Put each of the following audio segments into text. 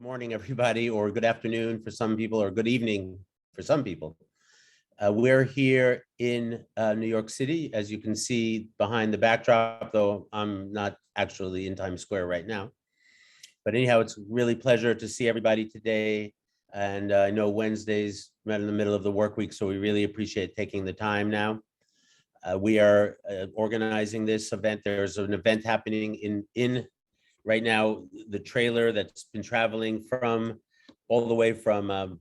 morning, everybody, or good afternoon for some people, or good evening for some people. We're here in New York City, as you can see behind the backdrop, though I'm not actually in Times Square right now. But anyhow, it's really a pleasure to see everybody today. And I know Wednesday's right in the middle of the work week, so we really appreciate taking the time now. We are organizing this event. There's an event happening in right now, the trailer that's been traveling from all the way from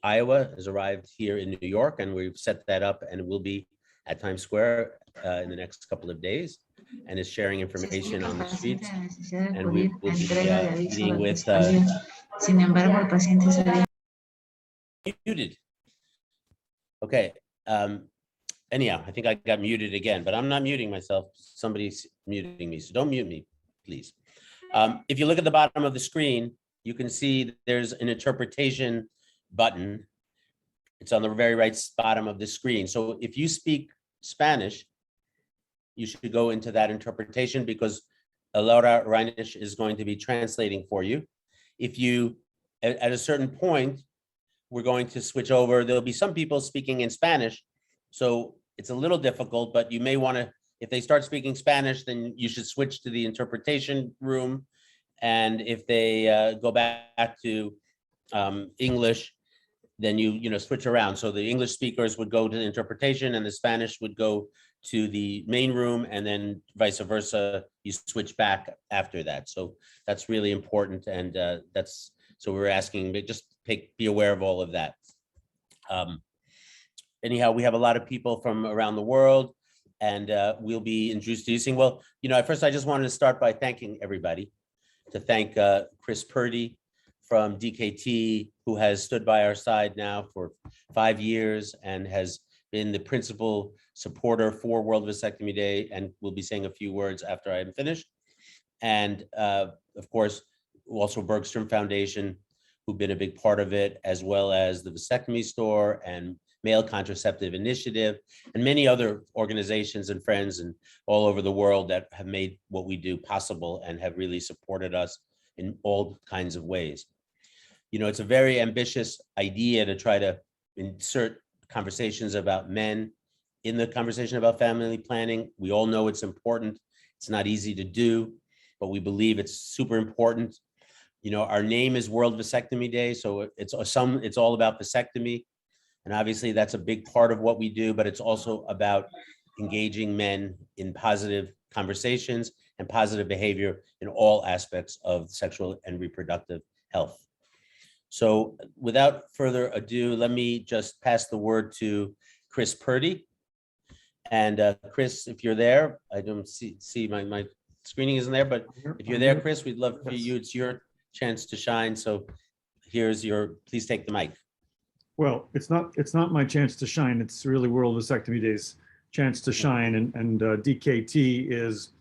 Iowa has arrived here in New York, and we've set that up, and it will be at Times Square in the next couple of days, and is sharing information on the streets. And we will be meeting with muted. Okay. Anyhow, I think I got muted again, but I'm not muting myself. Somebody's muting me, so don't mute me, please. If you look at the bottom of the screen, you can see there's an interpretation button. It's on the very right bottom of the screen. So if you speak Spanish, you should go into that interpretation because Laura Reinisch is going to be translating for you. If you, at a certain point, we're going to switch over. There'll be some people speaking in Spanish, so it's a little difficult, but you may want to, if they start speaking Spanish, then you should switch to the interpretation room. And if they go back to English, then you switch around. So the English speakers would go to the interpretation and the Spanish would go to the main room, and then vice versa, you switch back after that. So that's really important. And so we're asking, just be aware of all of that. Anyhow, we have a lot of people from around the world, and we'll be introducing. Well, at first I just wanted to start by thanking everybody, to thank Chris Purdy from DKT, who has stood by our side now for 5 years and has been the principal supporter for World Vasectomy Day, and we'll be saying a few words after I'm finished. And of course, also Bergstrom Foundation, who've been a big part of it, as well as the Vasectomy Store and Male Contraceptive Initiative, and many other organizations and friends and all over the world that have made what we do possible and have really supported us in all kinds of ways. It's a very ambitious idea to try to insert conversations about men in the conversation about family planning. We all know it's important. It's not easy to do, but we believe it's super important. Our name is World Vasectomy Day, so it's all about vasectomy. And obviously that's a big part of what we do, but it's also about engaging men in positive conversations and positive behavior in all aspects of sexual and reproductive health. So without further ado, let me just pass the word to Chris Purdy. And Chris, if you're there, I don't see my screening isn't there, but if you're there, Chris, we'd love for you. It's your chance to shine. So please take the mic. Well, it's not my chance to shine. It's really World Vasectomy Day's chance to shine, and DKT is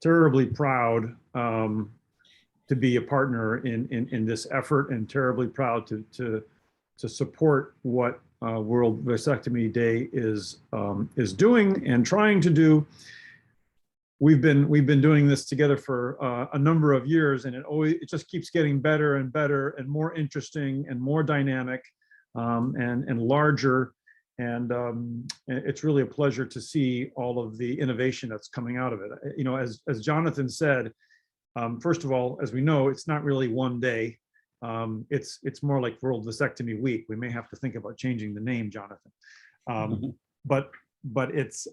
terribly proud to be a partner in this effort, and terribly proud to support what World Vasectomy Day is doing and trying to do. We've been doing this together for a number of years, and it just keeps getting better and better and more interesting and more dynamic. And larger, and it's really a pleasure to see all of the innovation that's coming out of it. As Jonathan said, first of all, as we know, it's not really one day. It's more like World Vasectomy Week. We may have to think about changing the name, Jonathan. But it's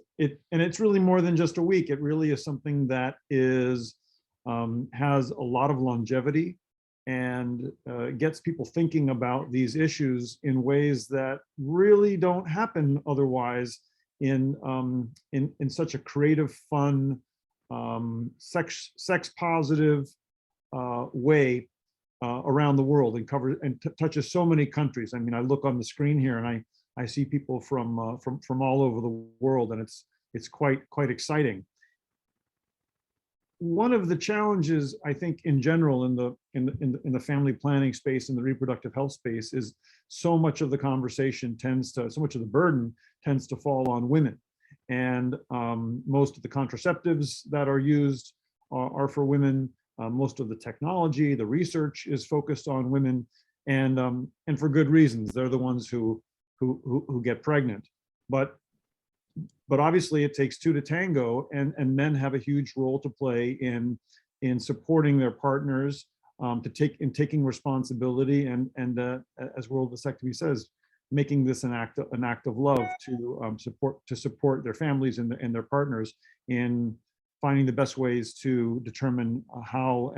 really more than just a week. It really is something that has a lot of longevity, and gets people thinking about these issues in ways that really don't happen otherwise in such a creative, fun, sex positive way around the world, and touches so many countries. I mean, I look on the screen here and I see people from all over the world, and it's quite exciting. One of the challenges, I think, in general in the family planning space, in the reproductive health space, is so much of the conversation so much of the burden tends to fall on women, and most of the contraceptives that are used are for women. Most of the technology, the research is focused on women, and for good reasons. They're the ones who get pregnant. But obviously it takes two to tango, and men have a huge role to play in supporting their partners, taking responsibility, and as World Vasectomy says, making this an act of love to support their families and their partners in finding the best ways to determine how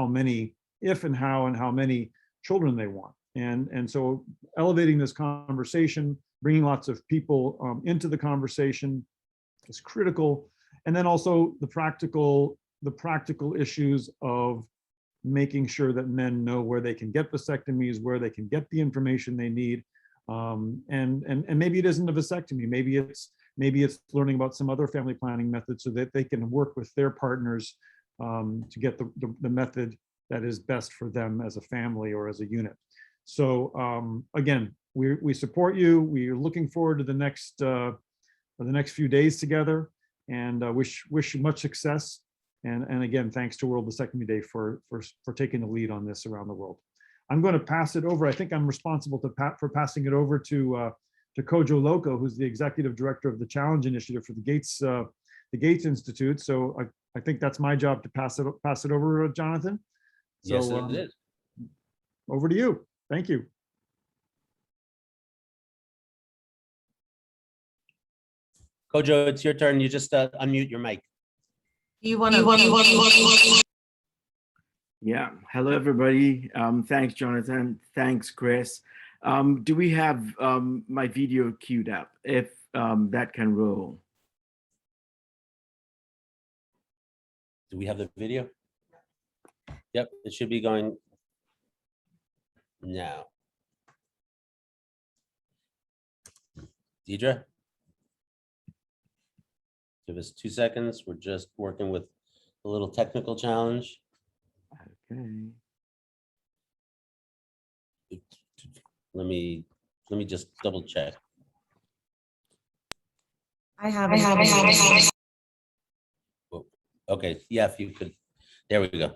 many, if and how many children they want. And so elevating this conversation, bringing lots of people into the conversation is critical. And then also the practical issues of making sure that men know where they can get vasectomies, where they can get the information they need. And maybe it isn't a vasectomy, maybe it's learning about some other family planning methods so that they can work with their partners to get the method that is best for them as a family or as a unit. So again, we support you. We are looking forward to the next few days together, and wish you much success. And again, thanks to World Vasectomy Day for taking the lead on this around the world. I'm going to pass it over. I think I'm responsible for passing it over to Kojo Lokko, who's the executive director of the Challenge Initiative for the Gates Institute. So I think that's my job to pass it over to Jonathan. So, yes, it is. Over to you. Thank you. Kojo, it's your turn. You just unmute your mic. Yeah. Hello, everybody. Thanks, Jonathan. Thanks, Chris. Do we have my video queued up? If that can roll. Do we have the video? Yep, it should be going now. Deidre? Give us 2 seconds. We're just working with a little technical challenge. Okay. Let me just double check. I have it. Oh, okay, yeah, if you could, there we go.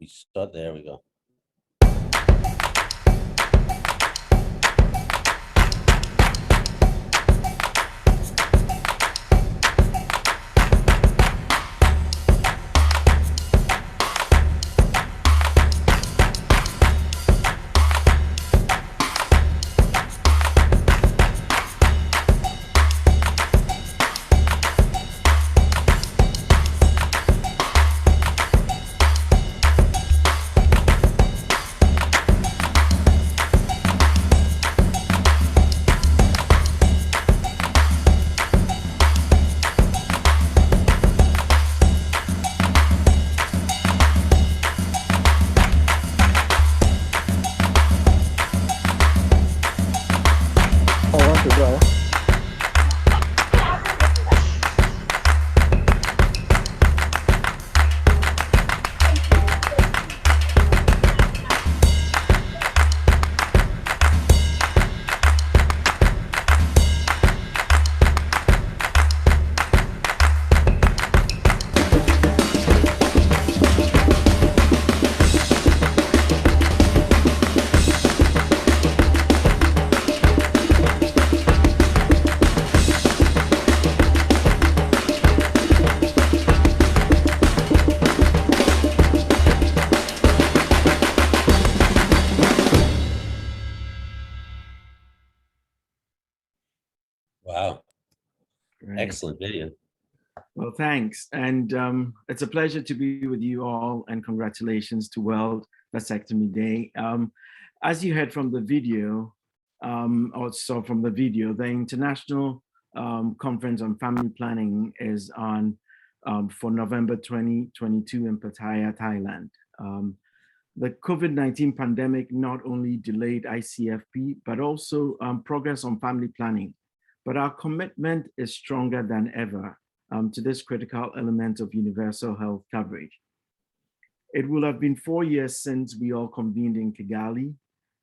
We start, there we go. Wow. Great. Excellent video. Well, thanks. And it's a pleasure to be with you all, and congratulations to World Vasectomy Day. As you heard from the video, the International Conference on Family Planning is on for November 2022 in Pattaya, Thailand. The COVID-19 pandemic not only delayed ICFP, but also progress on family planning. But our commitment is stronger than ever to this critical element of universal health coverage. It will have been 4 years since we all convened in Kigali,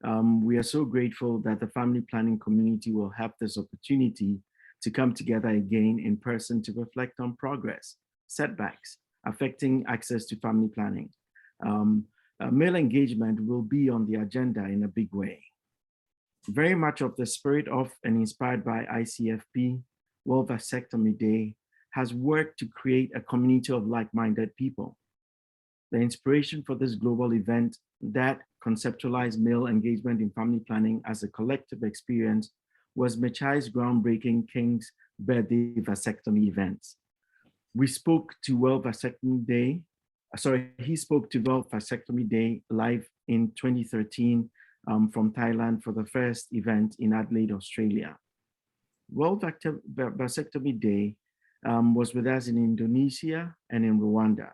We are so grateful that the family planning community will have this opportunity to come together again in person to reflect on progress, setbacks affecting access to family planning. Male engagement will be on the agenda in a big way. Very much of the spirit of and inspired by ICFP, World Vasectomy Day, has worked to create a community of like-minded people. The inspiration for this global event that conceptualized male engagement in family planning as a collective experience was Mechai's groundbreaking King's Birthday Vasectomy event. We spoke to World Vasectomy Day, he spoke to World Vasectomy Day live in 2013 from Thailand for the first event in Adelaide, Australia. World Vasectomy Day was with us in Indonesia and in Rwanda.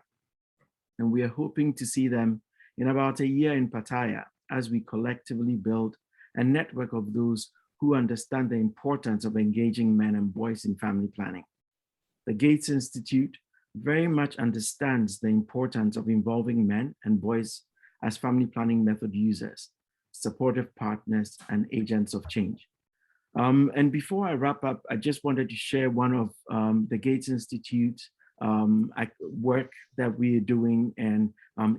And we are hoping to see them in about a year in Pattaya as we collectively build a network of those who understand the importance of engaging men and boys in family planning. The Gates Institute very much understands the importance of involving men and boys as family planning method users, supportive partners, and agents of change. And before I wrap up, I just wanted to share one of the Gates Institute work that we are doing in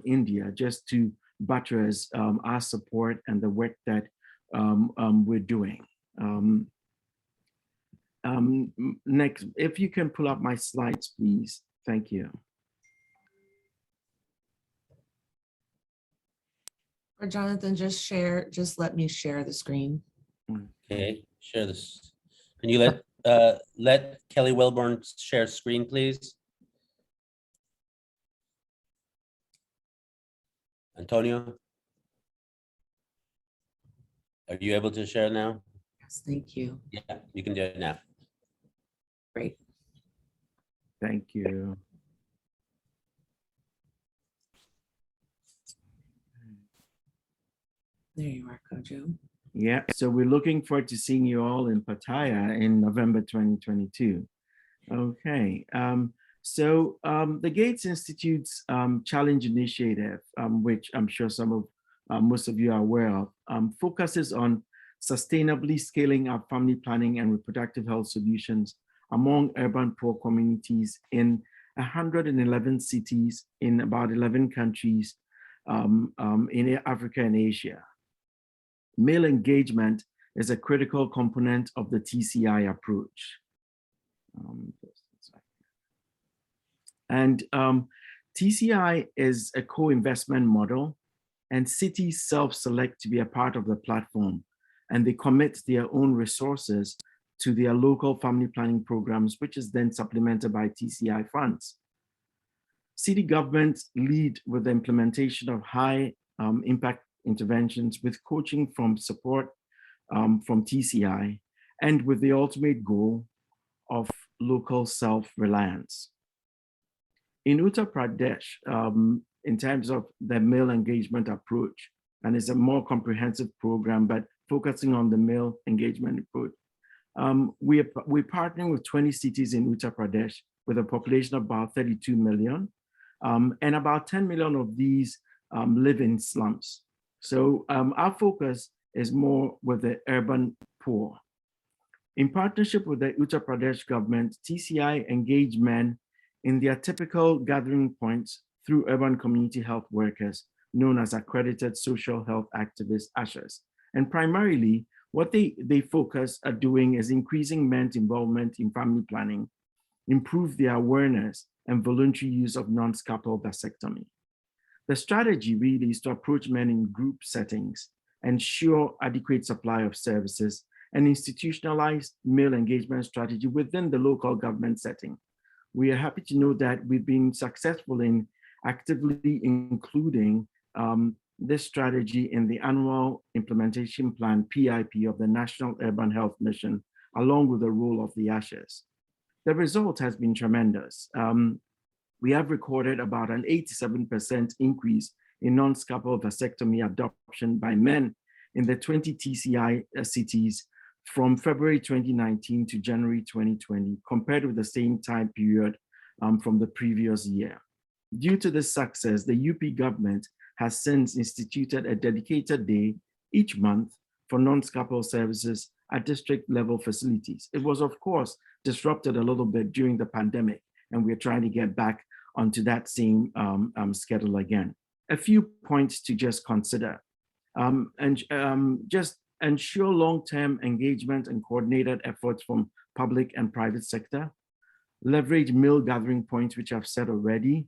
India, just to buttress our support and the work that we're doing. Next, if you can pull up my slides, please. Thank you. Or Jonathan, just let me share the screen. Okay, share this. Can you let Kelly Welborn share screen, please? Antonio? Are you able to share now? Yes, thank you. Yeah, you can do it now. Great. Thank you. There you are, Kojo. Yeah, so we're looking forward to seeing you all in Pattaya in November 2022. Okay, the Gates Institute's Challenge Initiative, which I'm sure most of you are aware of, focuses on sustainably scaling up family planning and reproductive health solutions among urban poor communities in 111 cities in about 11 countries in Africa and Asia. Male engagement is a critical component of the TCI approach. TCI is a co-investment model, and cities self-select to be a part of the platform, and they commit their own resources to their local family planning programs, which is then supplemented by TCI funds. City governments lead with the implementation of high impact interventions with coaching from support from TCI, and with the ultimate goal of local self-reliance. In Uttar Pradesh, in terms of the male engagement approach, and it's a more comprehensive program, but focusing on the male engagement approach, we're partnering with 20 cities in Uttar Pradesh with a population of about 32 million, and about 10 million of these live in slums. So our focus is more with the urban poor. In partnership with the Uttar Pradesh government, TCI engage men in their typical gathering points through urban community health workers, known as accredited social health activists, ushers. And primarily, what they focus on doing is increasing men's involvement in family planning, improve their awareness and voluntary use of non-scalpel vasectomy. The strategy really is to approach men in group settings, ensure adequate supply of services, and institutionalize male engagement strategy within the local government setting. We are happy to know that we've been successful in actively including this strategy in the annual implementation plan, PIP, of the National Urban Health Mission, along with the role of the ushers. The result has been tremendous. We have recorded about an 87% increase in non-scalpel vasectomy adoption by men in the 20 TCI cities from February 2019 to January 2020, compared with the same time period from the previous year. Due to this success, the UP government has since instituted a dedicated day each month for non-scalpel services at district level facilities. It was, of course, disrupted a little bit during the pandemic, and we're trying to get back onto that same schedule again. A few points to just consider. Just ensure long-term engagement and coordinated efforts from public and private sector. Leverage male gathering points, which I've said already.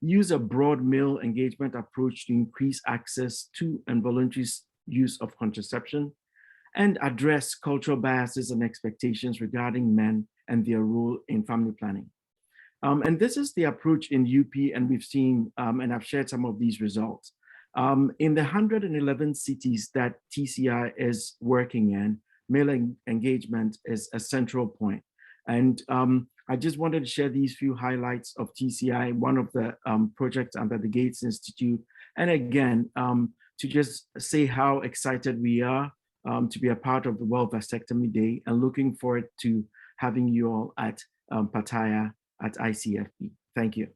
Use a broad male engagement approach to increase access to and voluntary use of contraception, and address cultural biases and expectations regarding men and their role in family planning. And this is the approach in UP, and we've seen, and I've shared some of these results. In the 111 cities that TCI is working in, male engagement is a central point. And I just wanted to share these few highlights of TCI, one of the projects under the Gates Institute. And again, to just say how excited we are to be a part of the World Vasectomy Day, and looking forward to having you all at Pattaya at ICFP. Thank you.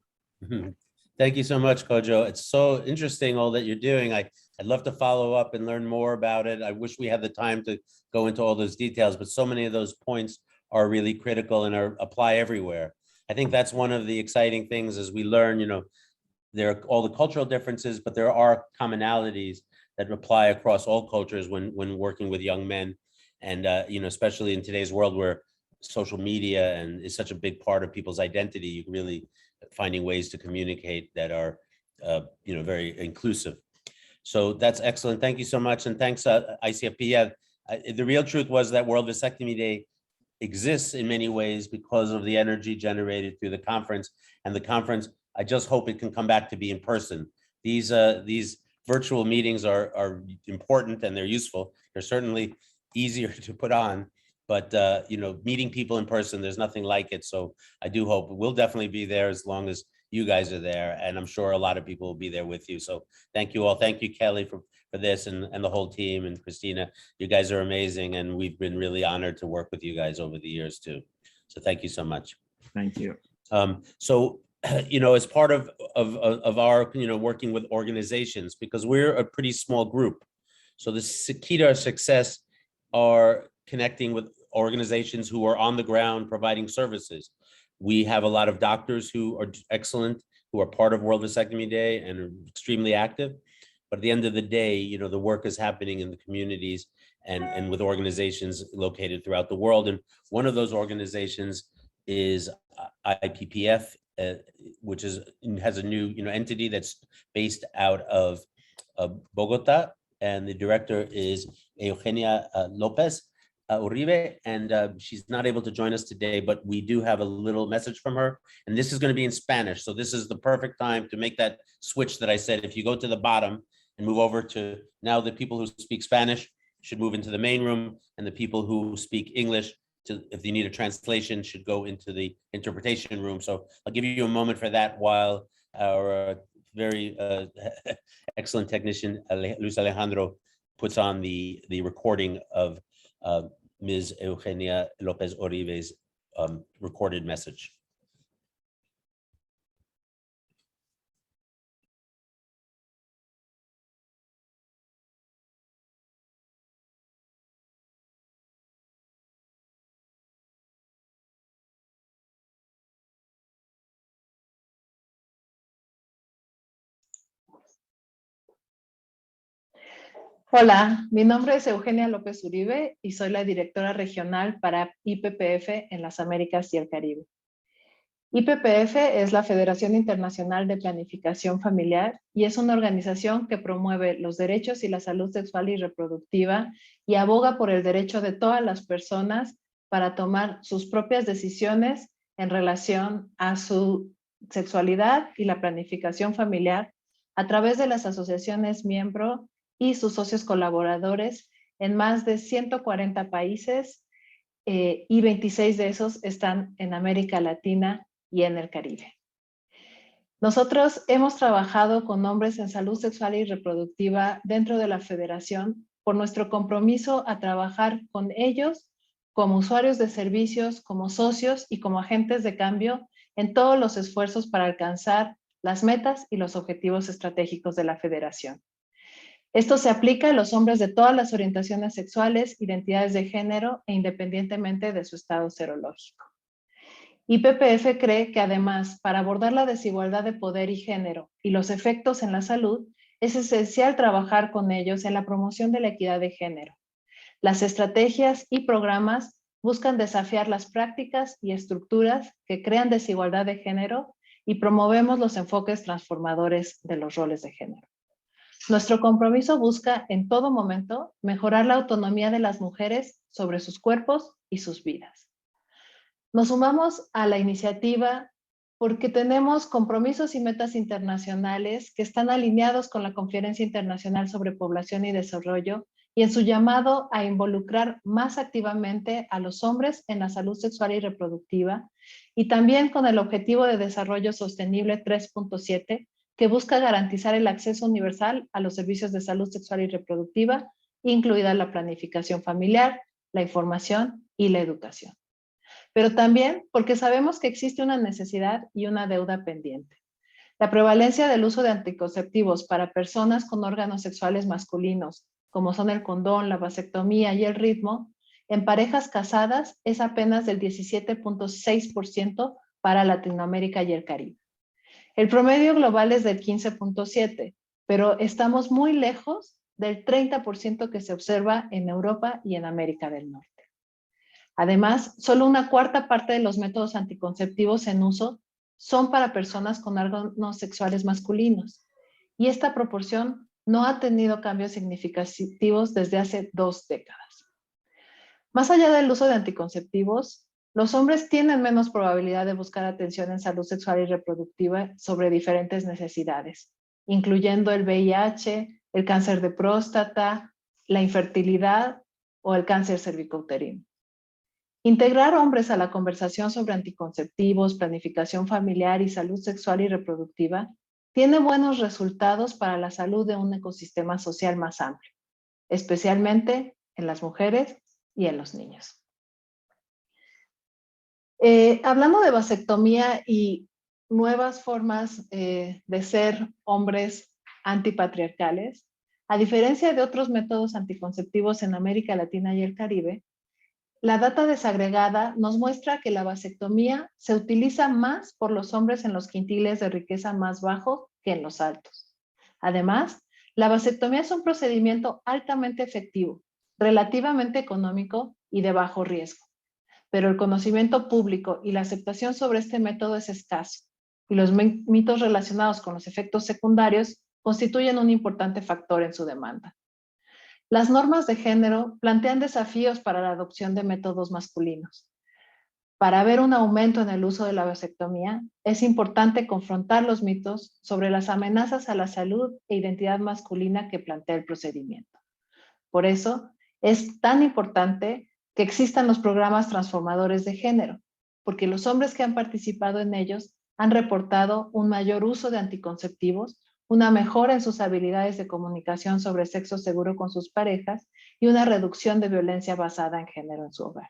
Thank you so much, Kojo. It's so interesting all that you're doing. I'd love to follow up and learn more about it. I wish we had the time to go into all those details, but so many of those points are really critical and apply everywhere. I think that's one of the exciting things as we learn, there are all the cultural differences, but there are commonalities that apply across all cultures when working with young men. And, especially in today's world where social media and is such a big part of people's identity, you really finding ways to communicate that are, very inclusive. So that's excellent. Thank you so much. And thanks, ICFP. Yeah, the real truth was that World Vasectomy Day exists in many ways because of the energy generated through the conference. And the conference, I just hope it can come back to be in person. These virtual meetings are important and they're useful. They're certainly easier to put on, but meeting people in person, there's nothing like it. So I do hope we'll definitely be there as long as you guys are there. And I'm sure a lot of people will be there with you. So thank you all. Thank you, Kelly, for this and the whole team, and Christina. You guys are amazing. And we've been really honored to work with you guys over the years too. So thank you so much. Thank you. As part of our, working with organizations, because we're a pretty small group. So the key to our success are connecting with organizations who are on the ground providing services. We have a lot of doctors who are excellent, who are part of World Vasectomy Day and are extremely active. But at the end of the day, the work is happening in the communities and with organizations located throughout the world. And one of those organizations is IPPF, which has a new entity that's based out of Bogota, and the director is Eugenia Lopez Uribe, and she's not able to join us today, but we do have a little message from her, and this is going to be in Spanish. So this is the perfect time to make that switch that I said. If you go to the bottom and move over to now, the people who speak Spanish should move into the main room, and the people who speak English, if you need a translation, should go into the interpretation room. So I'll give you a moment for that while our very excellent technician, Luis Alejandro, puts on the recording of Ms. Eugenia Lopez Uribe's recorded message. Hola, mi nombre es Eugenia López Uribe y soy la directora regional para IPPF en las Américas y el Caribe. IPPF es la Federación Internacional de Planificación Familiar y es una organización que promueve los derechos y la salud sexual y reproductiva y aboga por el derecho de todas las personas para tomar sus propias decisiones en relación a su sexualidad y la planificación familiar a través de las asociaciones miembro y sus socios colaboradores en más de 140 países y 26 de esos están en América Latina y en el Caribe. Nosotros hemos trabajado con hombres en salud sexual y reproductiva dentro de la federación por nuestro compromiso a trabajar con ellos como usuarios de servicios, como socios y como agentes de cambio en todos los esfuerzos para alcanzar las metas y los objetivos estratégicos de la federación. Esto se aplica a los hombres de todas las orientaciones sexuales, identidades de género e independientemente de su estado serológico. IPPF cree que además, para abordar la desigualdad de poder y género y los efectos en la salud, es esencial trabajar con ellos en la promoción de la equidad de género. Las estrategias y programas buscan desafiar las prácticas y estructuras que crean desigualdad de género y promovemos los enfoques transformadores de los roles de género. Nuestro compromiso busca en todo momento mejorar la autonomía de las mujeres sobre sus cuerpos y sus vidas. Nos sumamos a la iniciativa porque tenemos compromisos y metas internacionales que están alineados con la Conferencia Internacional sobre Población y Desarrollo y en su llamado a involucrar más activamente a los hombres en la salud sexual y reproductiva, y también con el Objetivo de Desarrollo Sostenible 3.7, que busca garantizar el acceso universal a los servicios de salud sexual y reproductiva, incluida la planificación familiar, la información y la educación. Pero también porque sabemos que existe una necesidad y una deuda pendiente. La prevalencia del uso de anticonceptivos para personas con órganos sexuales masculinos, como son el condón, la vasectomía y el ritmo, en parejas casadas es apenas del 17.6% para Latinoamérica y el Caribe. El promedio global es del 15.7%, pero estamos muy lejos del 30% que se observa en Europa y en América del Norte. Además, solo una cuarta parte de los métodos anticonceptivos en uso son para personas con órganos sexuales masculinos, y esta proporción no ha tenido cambios significativos desde hace 2 décadas. Más allá del uso de anticonceptivos, los hombres tienen menos probabilidad de buscar atención en salud sexual y reproductiva sobre diferentes necesidades, incluyendo el VIH, el cáncer de próstata, la infertilidad o el cáncer cervicouterino. Integrar hombres a la conversación sobre anticonceptivos, planificación familiar y salud sexual y reproductiva tiene buenos resultados para la salud de un ecosistema social más amplio, especialmente en las mujeres y en los niños. Hablando de vasectomía y nuevas formas de ser hombres antipatriarcales, a diferencia de otros métodos anticonceptivos en América Latina y el Caribe, la data desagregada nos muestra que la vasectomía se utiliza más por los hombres en los quintiles de riqueza más bajos que en los altos. Además, la vasectomía es un procedimiento altamente efectivo, relativamente económico y de bajo riesgo. Pero el conocimiento público y la aceptación sobre este método es escaso, y los mitos relacionados con los efectos secundarios constituyen un importante factor en su demanda. Las normas de género plantean desafíos para la adopción de métodos masculinos. Para ver un aumento en el uso de la vasectomía, es importante confrontar los mitos sobre las amenazas a la salud e identidad masculina que plantea el procedimiento. Por eso, es tan importante que existan los programas transformadores de género, porque los hombres que han participado en ellos han reportado un mayor uso de anticonceptivos, una mejora en sus habilidades de comunicación sobre sexo seguro con sus parejas y una reducción de violencia basada en género en su hogar.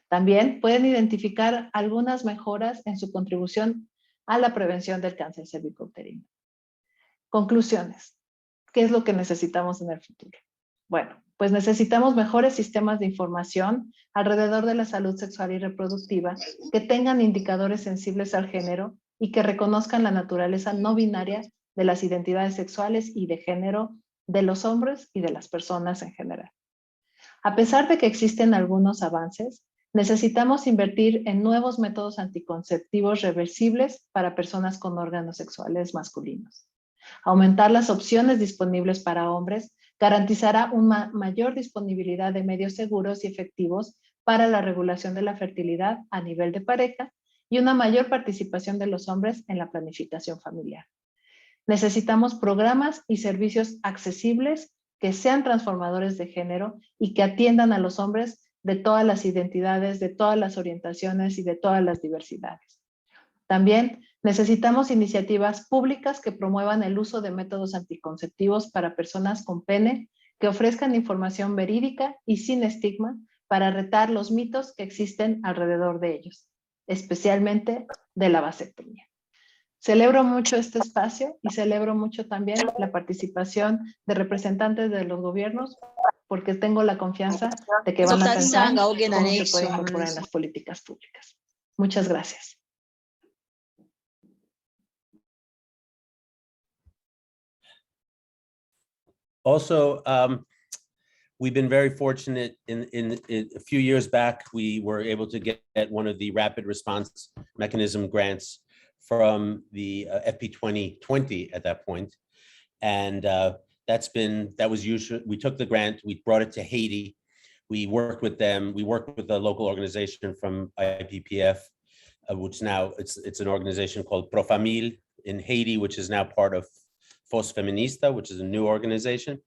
También pueden identificar algunas mejoras en su contribución a la prevención del cáncer cervicouterino. Conclusiones. ¿Qué es lo que necesitamos en el futuro? Bueno, pues necesitamos mejores sistemas de información alrededor de la salud sexual y reproductiva que tengan indicadores sensibles al género y que reconozcan la naturaleza no binaria de las identidades sexuales y de género de los hombres y de las personas en general. A pesar de que existen algunos avances, necesitamos invertir en nuevos métodos anticonceptivos reversibles para personas con órganos sexuales masculinos. Aumentar las opciones disponibles para hombres garantizará una mayor disponibilidad de medios seguros y efectivos para la regulación de la fertilidad a nivel de pareja y una mayor participación de los hombres en la planificación familiar. Necesitamos programas y servicios accesibles que sean transformadores de género y que atiendan a los hombres de todas las identidades, de todas las orientaciones y de todas las diversidades. También necesitamos iniciativas públicas que promuevan el uso de métodos anticonceptivos para personas con pene, que ofrezcan información verídica y sin estigma para retar los mitos que existen alrededor de ellos, especialmente de la vasectomía. Celebro mucho este espacio y celebro mucho también la participación de representantes de los gobiernos porque tengo la confianza de que van a pensar cómo se puede incorporar en las políticas públicas. Muchas gracias. Also, we've been very fortunate in a few years back, we were able to get one of the rapid response mechanism grants from the FP 2020 at that point. And that was usually, we took the grant, we brought it to Haiti. We worked with them. We worked with a local organization from IPPF, which now it's an organization called Pro Famille in Haiti, which is now part of Fos Feminista, which is a new organization.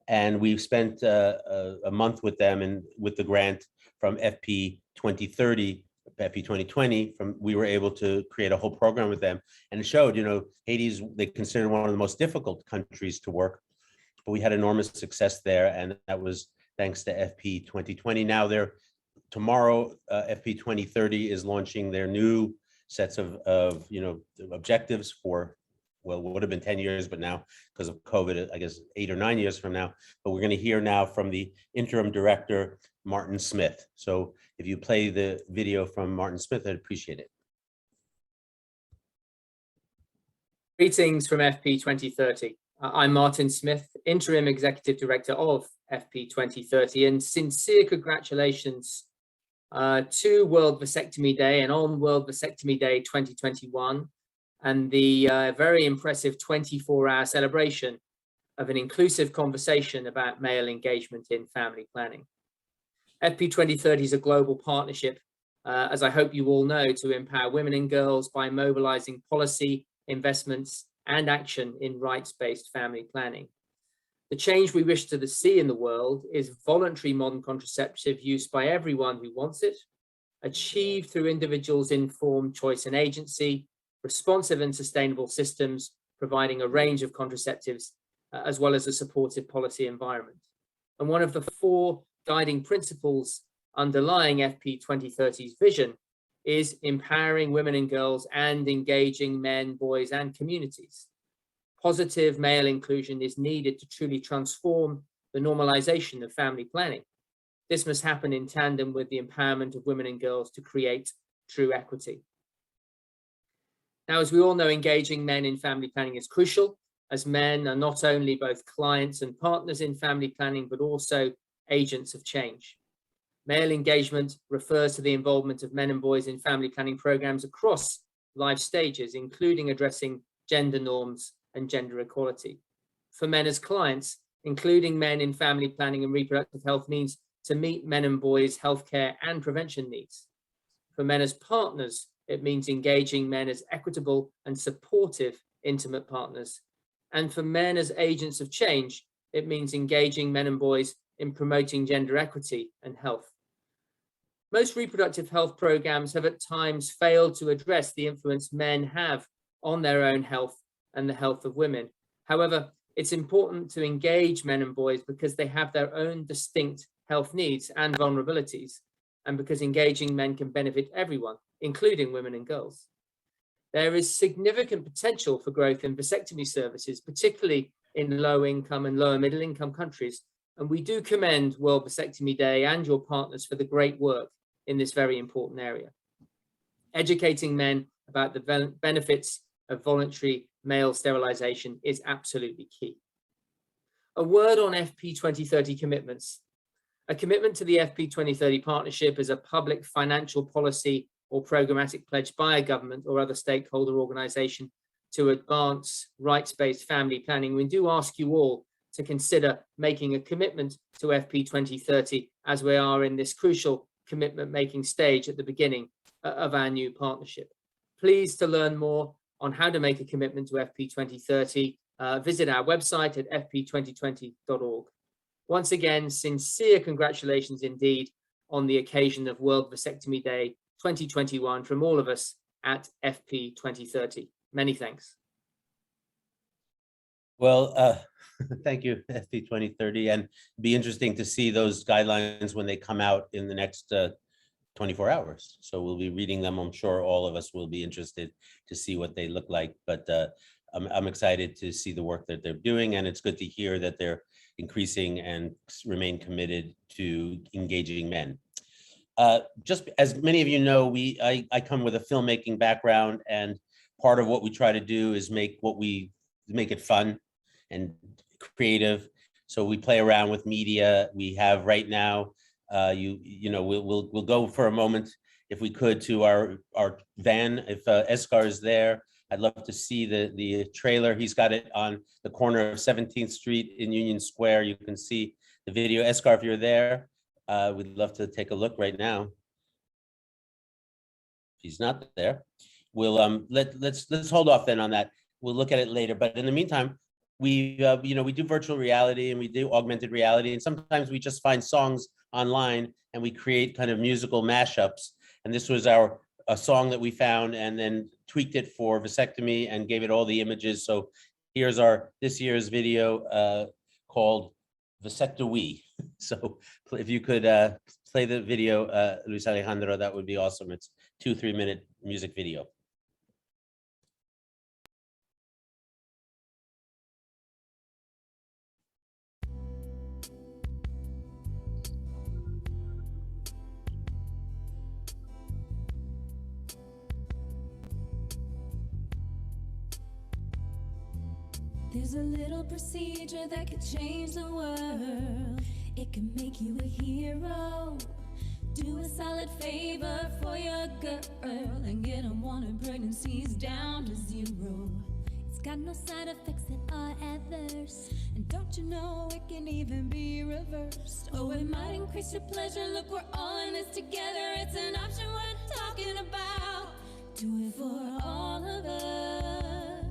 And we've spent a month with them and with the grant from FP 2030, FP 2020, we were able to create a whole program with them. And it showed, Haiti's, they consider one of the most difficult countries to work, but we had enormous success there. And that was thanks to FP 2020. Now tomorrow, FP 2030 is launching their new sets of objectives for, well, it would have been 10 years, but now because of COVID, I guess 8 or 9 years from now. But we're going to hear now from the interim director, Martyn Smith. So if you play the video from Martyn Smith, I'd appreciate it. Greetings from FP 2030. I'm Martyn Smith, Interim Executive Director of FP 2030, and sincere congratulations to World Vasectomy Day and on World Vasectomy Day 2021, and the very impressive 24-hour celebration of an inclusive conversation about male engagement in family planning. FP 2030 is a global partnership, as I hope you all know, to empower women and girls by mobilizing policy, investments, and action in rights-based family planning. The change we wish to see in the world is voluntary modern contraceptive use by everyone who wants it, achieved through individuals' informed choice and agency, responsive and sustainable systems, providing a range of contraceptives, as well as a supportive policy environment. And one of the 4 guiding principles underlying FP 2030's vision is empowering women and girls and engaging men, boys, and communities. Positive male inclusion is needed to truly transform the normalization of family planning. This must happen in tandem with the empowerment of women and girls to create true equity. Now, as we all know, engaging men in family planning is crucial, as men are not only both clients and partners in family planning, but also agents of change. Male engagement refers to the involvement of men and boys in family planning programs across life stages, including addressing gender norms and gender equality. For men as clients, including men in family planning and reproductive health means to meet men and boys' healthcare and prevention needs. For men as partners, it means engaging men as equitable and supportive intimate partners. And for men as agents of change, it means engaging men and boys in promoting gender equity and health. Most reproductive health programs have at times failed to address the influence men have on their own health and the health of women. However, it's important to engage men and boys because they have their own distinct health needs and vulnerabilities, and because engaging men can benefit everyone, including women and girls. There is significant potential for growth in vasectomy services, particularly in low-income and lower-middle-income countries, and we do commend World Vasectomy Day and your partners for the great work in this very important area. Educating men about the benefits of voluntary male sterilization is absolutely key. A word on FP 2030 commitments. A commitment to the FP 2030 partnership is a public financial policy or programmatic pledge by a government or other stakeholder organization to advance rights-based family planning. We do ask you all to consider making a commitment to FP 2030 as we are in this crucial commitment-making stage at the beginning of our new partnership. Please, to learn more on how to make a commitment to FP 2030, visit our website at fp2020.org. Once again, sincere congratulations indeed on the occasion of World Vasectomy Day 2021 from all of us at FP 2030. Many thanks. Well, thank you, FP 2030, and it'd be interesting to see those guidelines when they come out in the next 24 hours. So we'll be reading them. I'm sure all of us will be interested to see what they look like, but I'm excited to see the work that they're doing, and it's good to hear that they're increasing and remain committed to engaging men. Just as many of you know, I come with a filmmaking background, and part of what we try to do is make it fun and creative. So we play around with media. We have right now, we'll go for a moment, if we could, to our van. If Escar is there, I'd love to see the trailer. He's got it on the corner of 17th Street in Union Square. You can see the video. Escar, if you're there, we'd love to take a look right now. If he's not there, we'll let's hold off then on that. We'll look at it later. But in the meantime, we do virtual reality and we do augmented reality, and sometimes we just find songs online and we create kind of musical mashups. And this was a song that we found and then tweaked it for Vasectomy and gave it all the images. So here's this year's video called Vasectomy. So if you could play the video, Luis Alejandro, that would be awesome. It's 2-3 minute music video. There's a little procedure that could change the world. It can make you a hero. Do a solid favor for your girl and get unwanted pregnancies down to 0. It's got no side effects that are adverse. And don't you know it can even be reversed? Oh, it might increase your pleasure. Look, we're all in this together. It's an option worth talking about. Do it for all of us.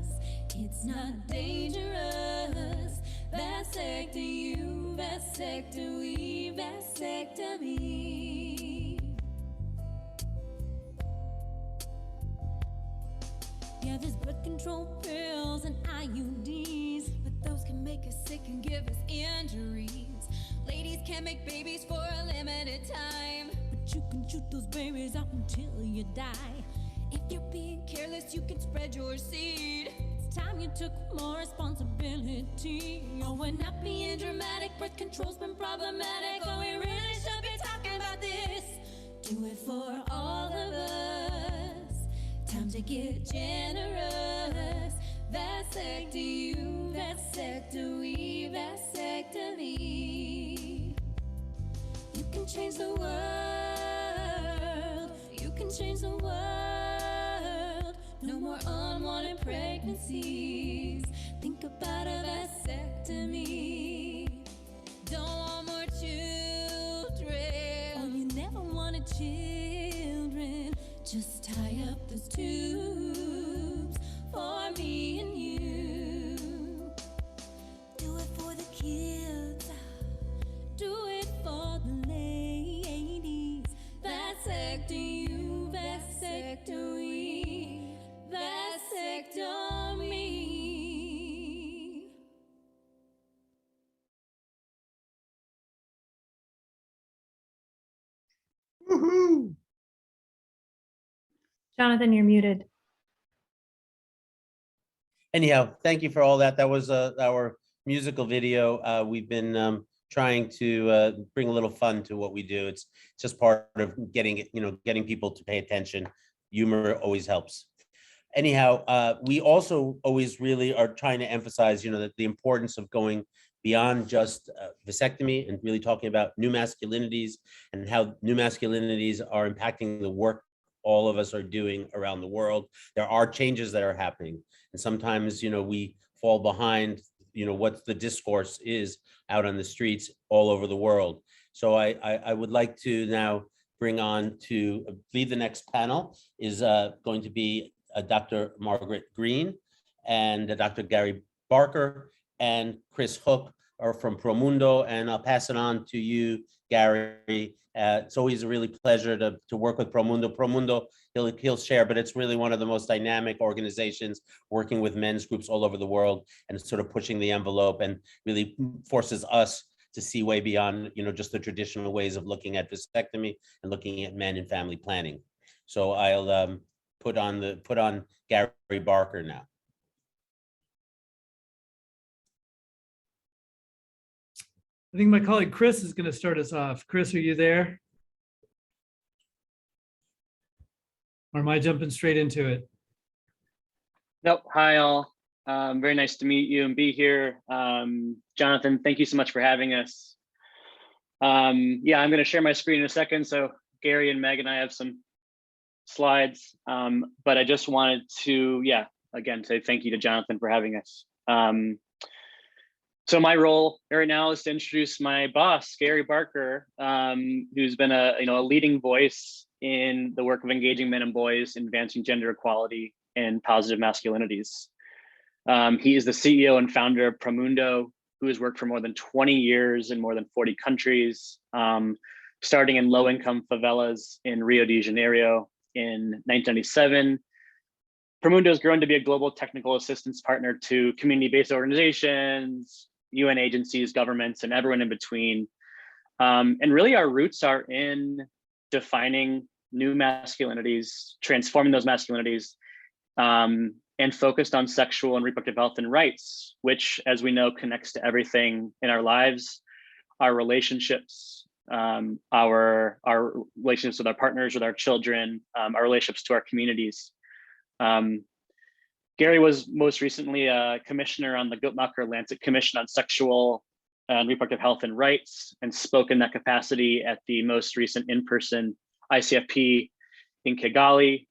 It's not dangerous. Vasectomy, vasectomy, vasectomy. Yeah, there's birth control pills and IUDs, but those can make us sick and give us injuries. Ladies can't make babies for a limited time, but you can shoot those babies out until you die. If you're being careless, you can spread your seed. It's time you took more responsibility. Oh, we're not being dramatic. Birth control's been problematic. Oh, we really should be talking about this. Do it for all of us. Time to get generous. Vasectomy, vasectomy, vasectomy. You can change the world. You can change the world. No more unwanted pregnancies. Think about a vasectomy. Don't want more children. Oh, you never wanted children. Just tie up those tubes for me and you. Do it for the kids. Do it for the ladies. Vasectomy, vasectomy, vasectomy. Woohoo! Jonathan, you're muted. Anyhow, thank you for all that. That was our musical video. We've been trying to bring a little fun to what we do. It's just part of getting people to pay attention. Humor always helps. Anyhow, we also always really are trying to emphasize, that the importance of going beyond just vasectomy and really talking about new masculinities and how new masculinities are impacting the work all of us are doing around the world. There are changes that are happening, and sometimes we fall behind what the discourse is out on the streets all over the world. So I would like to now bring on to lead the next panel is going to be Dr. Margaret Greene and Dr. Gary Barker and Chris Hook are from Promundo, and I'll pass it on to you, Gary. It's always a really pleasure to work with Promundo. Promundo, he'll share, but it's really one of the most dynamic organizations working with men's groups all over the world, and it's sort of pushing the envelope and really forces us to see way beyond, just the traditional ways of looking at vasectomy and looking at men and family planning. So I'll put on Gary Barker now. I think my colleague Chris is going to start us off. Chris, are you there? Or am I jumping straight into it? Nope. Hi, all. Very nice to meet you and be here. Jonathan, thank you so much for having us. Yeah, I'm going to share my screen in a second. So Gary and Meg and I have some slides, but I just wanted to, again, say thank you to Jonathan for having us. So my role right now is to introduce my boss, Gary Barker, who's been a leading voice in the work of engaging men and boys in advancing gender equality and positive masculinities. He is the CEO and founder of Promundo, who has worked for more than 20 years in more than 40 countries, starting in low-income favelas in Rio de Janeiro in 1997. Promundo has grown to be a global technical assistance partner to community-based organizations, UN agencies, governments, and everyone in between. And really our roots are in defining new masculinities, transforming those masculinities, and focused on sexual and reproductive health and rights, which, as we know, connects to everything in our lives, our relationships, our relationships with our partners, with our children, our relationships to our communities. Gary was most recently a commissioner on the Guttmacher Lancet Commission on Sexual and Reproductive Health and Rights, and spoke in that capacity at the most recent in-person ICFP in Kigali.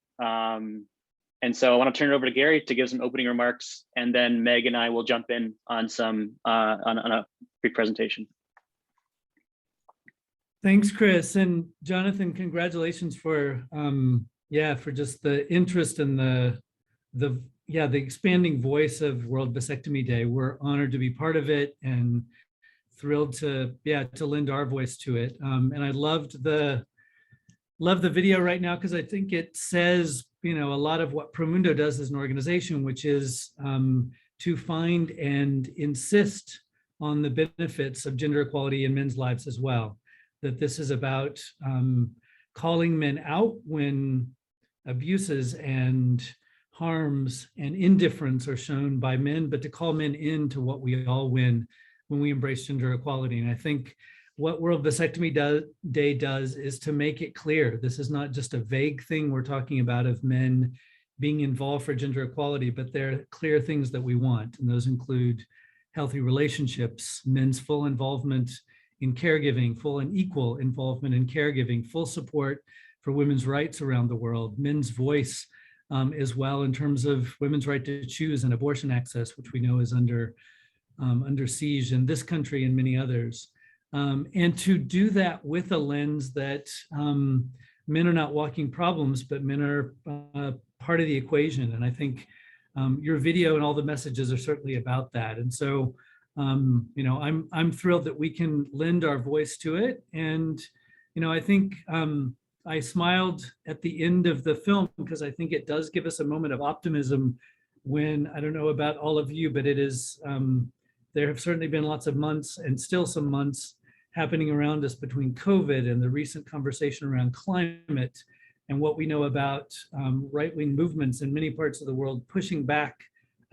And so I want to turn it over to Gary to give some opening remarks, and then Meg and I will jump in on some on a brief presentation. Thanks, Chris. And Jonathan, congratulations for just the interest and the expanding voice of World Vasectomy Day. We're honored to be part of it and thrilled to lend our voice to it. And I loved the video right now because I think it says, a lot of what Promundo does as an organization, which is to find and insist on the benefits of gender equality in men's lives as well. That this is about calling men out when abuses and harms and indifference are shown by men, but to call men into what we all win when we embrace gender equality. And I think what World Vasectomy Day does is to make it clear. This is not just a vague thing we're talking about of men being involved for gender equality, but they're clear things that we want. And those include healthy relationships, men's full involvement in caregiving, full and equal involvement in caregiving, full support for women's rights around the world, men's voice as well in terms of women's right to choose and abortion access, which we know is under siege in this country and many others. And to do that with a lens that men are not walking problems, but men are part of the equation. And I think your video and all the messages are certainly about that. And so, I'm thrilled that we can lend our voice to it. And, I think I smiled at the end of the film because I think it does give us a moment of optimism when, I don't know about all of you, but it is, there have certainly been lots of months and still some months happening around us between COVID and the recent conversation around climate and what we know about right-wing movements in many parts of the world pushing back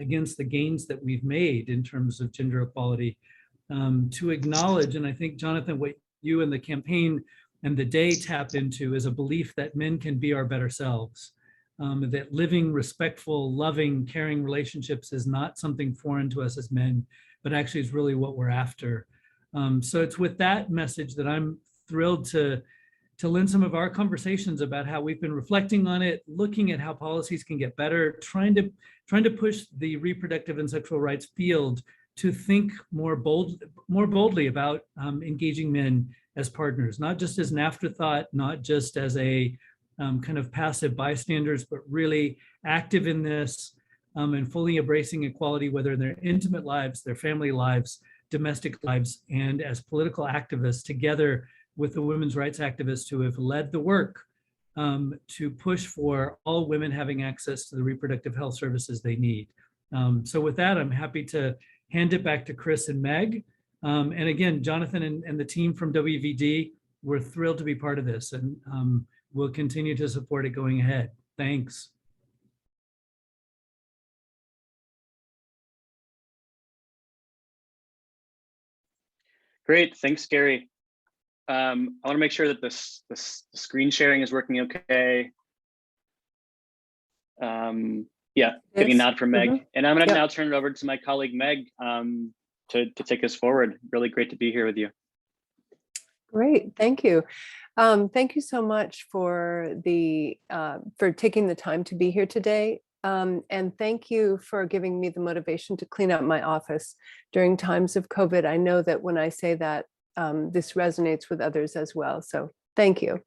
against the gains that we've made in terms of gender equality, to acknowledge, and I think, Jonathan, what you and the campaign and the day tap into is a belief that men can be our better selves, that living respectful, loving, caring relationships is not something foreign to us as men, but actually is really what we're after. So it's with that message that I'm thrilled to lend some of our conversations about how we've been reflecting on it, looking at how policies can get better, trying to push the reproductive and sexual rights field to think more boldly about engaging men as partners, not just as an afterthought, not just as a kind of passive bystanders, but really active in this and fully embracing equality, whether in their intimate lives, their family lives, domestic lives, and as political activists together with the women's rights activists who have led the work to push for all women having access to the reproductive health services they need. So with that, I'm happy to hand it back to Chris and Meg And again, Jonathan and the team from WVD, we're thrilled to be part of this, and we'll continue to support it going ahead. Thanks. Great, thanks, Gary. I want to make sure that the screen sharing is working okay. Yeah, getting a nod from Meg. And I'm going to now turn it over to my colleague Meg to take us forward. Really great to be here with you. Great, thank you. Thank you so much for taking the time to be here today. And thank you for giving me the motivation to clean up my office during times of COVID. I know that when I say that, this resonates with others as well. So thank you.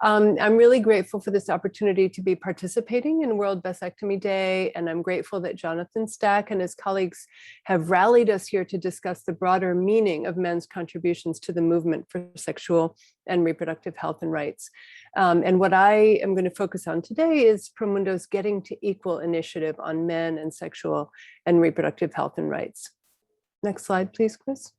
I'm really grateful for this opportunity to be participating in World Vasectomy Day, and I'm grateful that Jonathan Stack and his colleagues have rallied us here to discuss the broader meaning of men's contributions to the movement for sexual and reproductive health and rights. And what I am going to focus on today is Promundo's Getting to Equal initiative on men and sexual and reproductive health and rights. Next slide, please, Chris.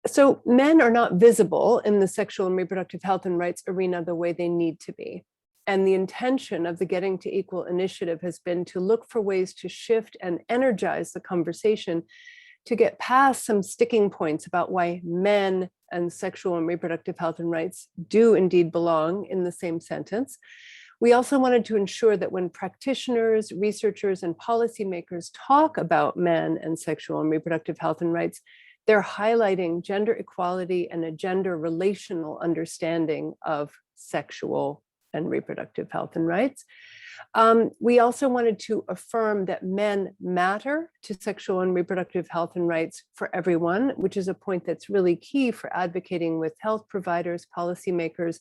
So men are not visible in the sexual and reproductive health and rights arena the way they need to be. And the intention of the Getting to Equal initiative has been to look for ways to shift and energize the conversation to get past some sticking points about why men and sexual and reproductive health and rights do indeed belong in the same sentence. We also wanted to ensure that when practitioners, researchers, and policymakers talk about men and sexual and reproductive health and rights, they're highlighting gender equality and a gender relational understanding of sexual and reproductive health and rights. We also wanted to affirm that men matter to sexual and reproductive health and rights for everyone, which is a point that's really key for advocating with health providers, policymakers,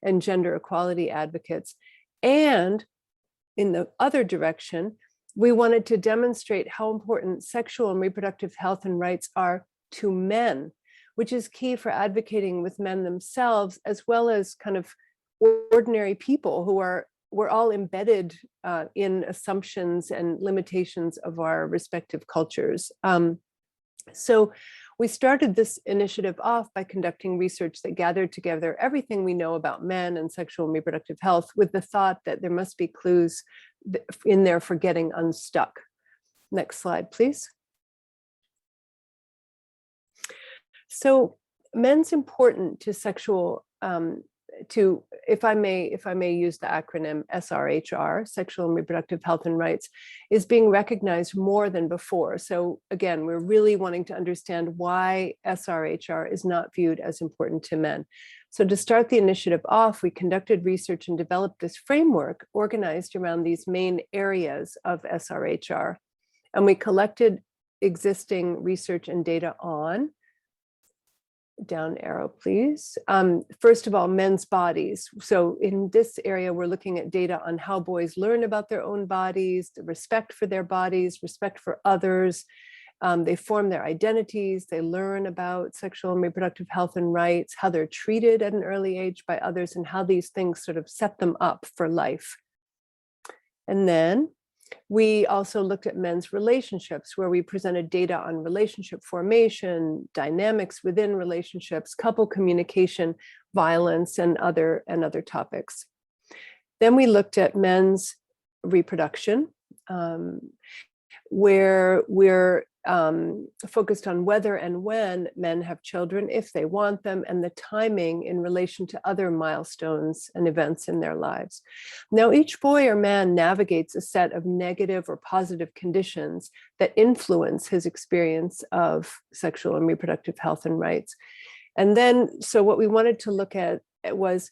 and gender equality advocates. And in the other direction, we wanted to demonstrate how important sexual and reproductive health and rights are to men, which is key for advocating with men themselves, as well as kind of ordinary people who we're all embedded in assumptions and limitations of our respective cultures. So we started this initiative off by conducting research that gathered together everything we know about men and sexual and reproductive health, with the thought that there must be clues in there for getting unstuck. Next slide, please. So men's important to sexual, if I may use the acronym SRHR, sexual and reproductive health and rights, is being recognized more than before. So again, we're really wanting to understand why SRHR is not viewed as important to men. So to start the initiative off, we conducted research and developed this framework organized around these main areas of SRHR. And we collected existing research and data on, down arrow, please. First of all, men's bodies. So in this area, we're looking at data on how boys learn about their own bodies, the respect for their bodies, respect for others. They form their identities. They learn about sexual and reproductive health and rights, how they're treated at an early age by others, and how these things sort of set them up for life. And then we also looked at men's relationships, where we presented data on relationship formation, dynamics within relationships, couple communication, violence, and other topics. Then we looked at men's reproduction, where we're focused on whether and when men have children, if they want them, and the timing in relation to other milestones and events in their lives. Now, each boy or man navigates a set of negative or positive conditions that influence his experience of sexual and reproductive health and rights. And then, so what we wanted to look at was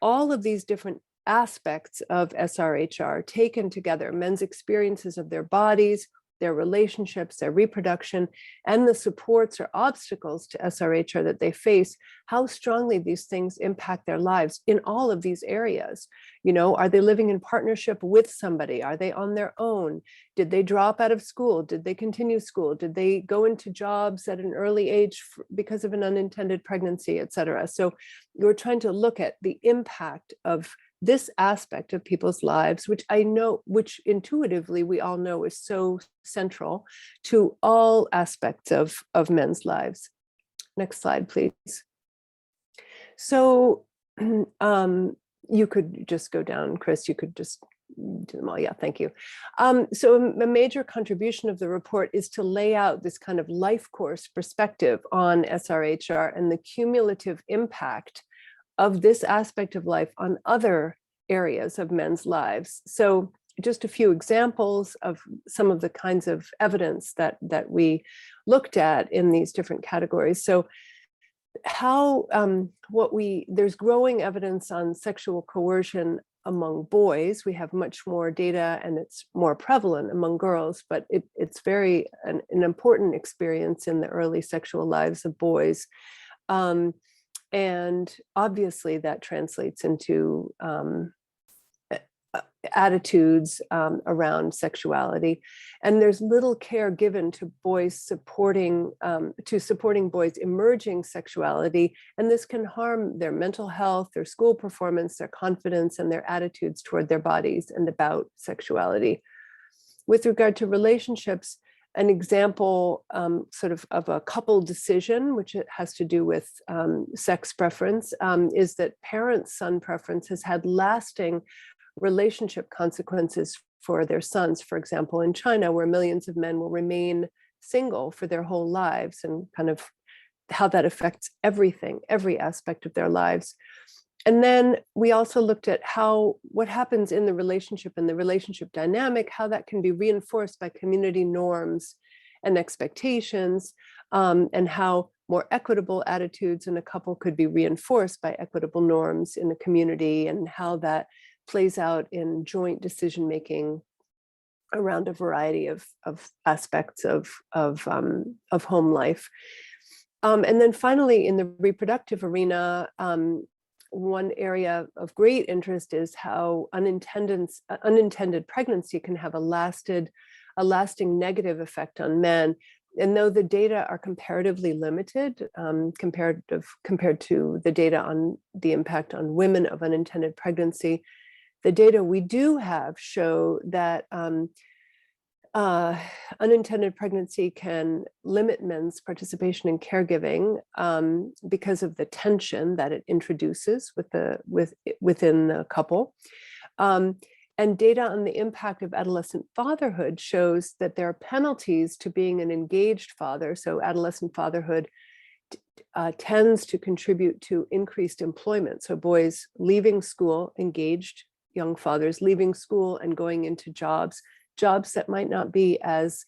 all of these different aspects of SRHR taken together, men's experiences of their bodies, their relationships, their reproduction, and the supports or obstacles to SRHR that they face, how strongly these things impact their lives in all of these areas. You know, are they living in partnership with somebody? Are they on their own? Did they drop out of school? Did they continue school? Did they go into jobs at an early age because of an unintended pregnancy, et cetera? So we're trying to look at the impact of this aspect of people's lives, which which intuitively we all know is so central to all aspects of men's lives. Next slide, please. So you could just go down, Chris, you could just do them all. Yeah, thank you. So a major contribution of the report is to lay out this kind of life course perspective on SRHR and the cumulative impact of this aspect of life on other areas of men's lives. So just a few examples of some of the kinds of evidence that we looked at in these different categories. So how there's growing evidence on sexual coercion among boys. We have much more data and it's more prevalent among girls, but it's very an important experience in the early sexual lives of boys. And obviously that translates into attitudes around sexuality, and there's little care given to boys supporting boys' emerging sexuality, and this can harm their mental health, their school performance, their confidence, and their attitudes toward their bodies and about sexuality. With regard to relationships, an example sort of a couple decision, which it has to do with sex preference, is that parent-son preference has had lasting relationship consequences for their sons. For example, in China, where millions of men will remain single for their whole lives, and kind of how that affects everything, every aspect of their lives. And then we also looked at what happens in the relationship and the relationship dynamic, how that can be reinforced by community norms and expectations, and how more equitable attitudes in a couple could be reinforced by equitable norms in the community, and how that plays out in joint decision-making around a variety of aspects of home life. And then finally, in the reproductive arena, one area of great interest is how unintended pregnancy can have a lasting negative effect on men. And though the data are comparatively limited, compared to the data on the impact on women of unintended pregnancy, the data we do have show that unintended pregnancy can limit men's participation in caregiving because of the tension that it introduces within the couple. And data on the impact of adolescent fatherhood shows that there are penalties to being an engaged father. So adolescent fatherhood tends to contribute to increased employment. So boys leaving school, engaged young fathers leaving school and going into jobs that might not be as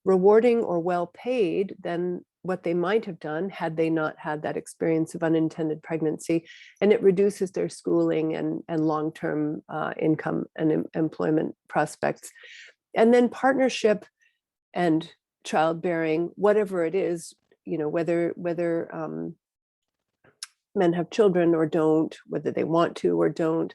rewarding or well paid than what they might have done had they not had that experience of unintended pregnancy. And it reduces their schooling and long-term income and employment prospects. And then partnership and childbearing, whatever it is, whether men have children or don't, whether they want to or don't,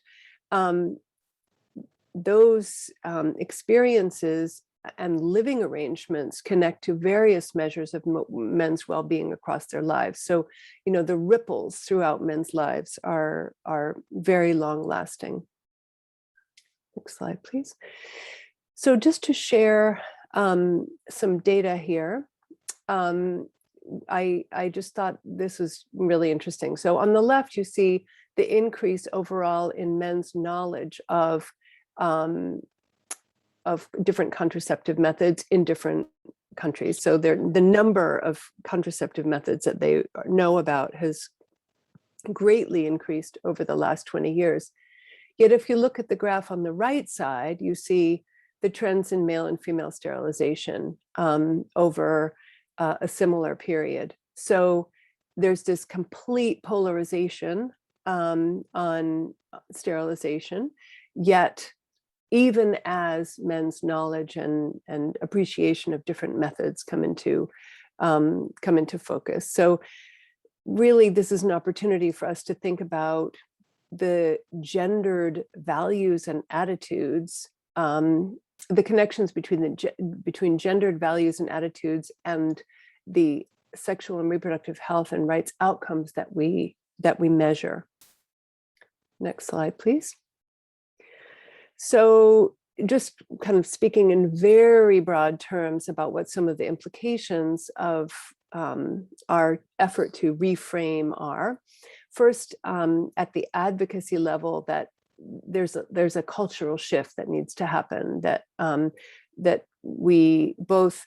those experiences and living arrangements connect to various measures of men's well-being across their lives. So, the ripples throughout men's lives are very long-lasting. Next slide, please. So just to share some data here, I just thought this was really interesting. So on the left, you see the increase overall in men's knowledge of different contraceptive methods in different countries. So the number of contraceptive methods that they know about has greatly increased over the last 20 years. Yet if you look at the graph on the right side, you see the trends in male and female sterilization over a similar period. So there's this complete polarization on sterilization, yet even as men's knowledge and appreciation of different methods come into focus. So really, this is an opportunity for us to think about the gendered values and attitudes, the connections between gendered values and attitudes and the sexual and reproductive health and rights outcomes that we measure. Next slide, please. So just kind of speaking in very broad terms about what some of the implications of our effort to reframe are. First, at the advocacy level, that there's a cultural shift that needs to happen, that that we both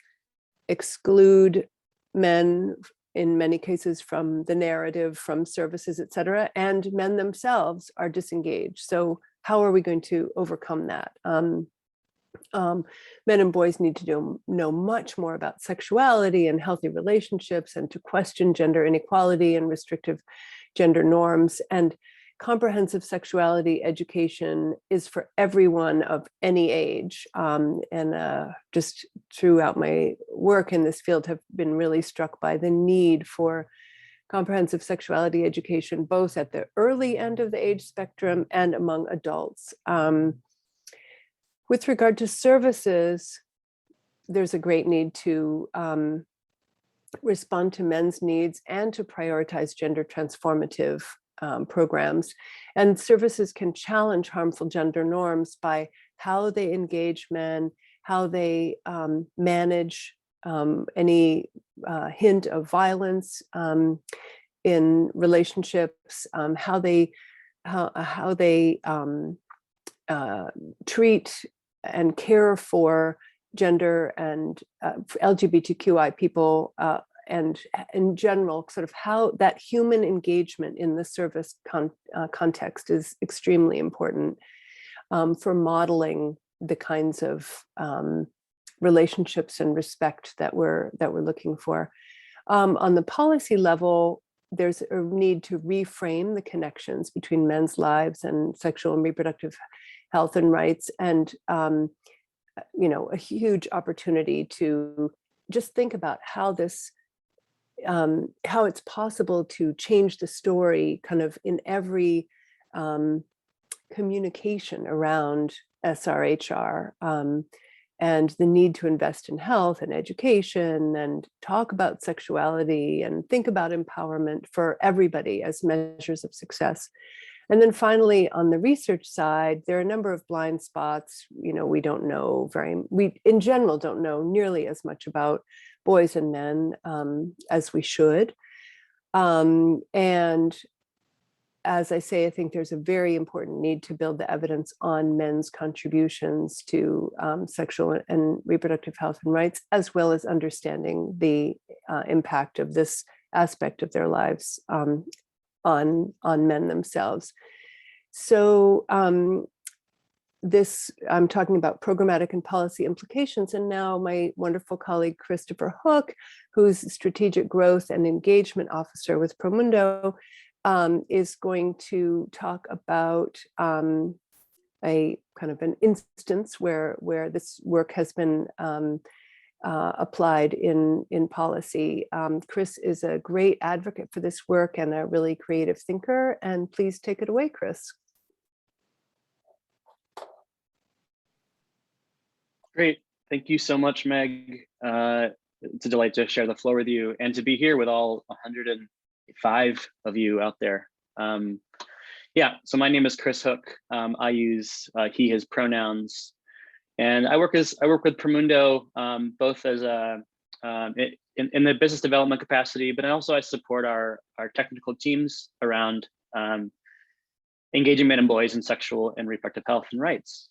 exclude men in many cases from the narrative, from services, et cetera, and men themselves are disengaged. So how are we going to overcome that? Men and boys need to know much more about sexuality and healthy relationships, and to question gender inequality and restrictive gender norms. And comprehensive sexuality education is for everyone of any age. Just throughout my work in this field, have been really struck by the need for comprehensive sexuality education, both at the early end of the age spectrum and among adults. With regard to services, there's a great need to respond to men's needs and to prioritize gender transformative programs. And services can challenge harmful gender norms by how they engage men, how they manage any hint of violence in relationships, how they treat and care for gender and LGBTQI people, and in general, sort of how that human engagement in the service context is extremely important for modeling the kinds of relationships and respect that we're looking for. On the policy level, there's a need to reframe the connections between men's lives and sexual and reproductive health and rights, and a huge opportunity to just think about how this, how it's possible to change the story kind of in every communication around SRHR, and the need to invest in health and education and talk about sexuality and think about empowerment for everybody as measures of success. And then finally, on the research side, there are a number of blind spots. We don't know we in general don't know nearly as much about boys and men as we should. And as I say, I think there's a very important need to build the evidence on men's contributions to sexual and reproductive health and rights, as well as understanding the impact of this aspect of their lives on men themselves. So I'm talking about programmatic and policy implications. And now my wonderful colleague, Christopher Hook, who's Strategic Growth and Engagement Officer with Promundo, is going to talk about a kind of an instance where this work has been applied in policy. Chris is a great advocate for this work and a really creative thinker. And please take it away, Chris. Great. Thank you so much, Meg. It's a delight to share the floor with you and to be here with all 105 of you out there. So my name is Chris Hook. I use he, his pronouns. And I work with Promundo, both as in the business development capacity, but also I support our technical teams around engaging men and boys in sexual and reproductive health and rights.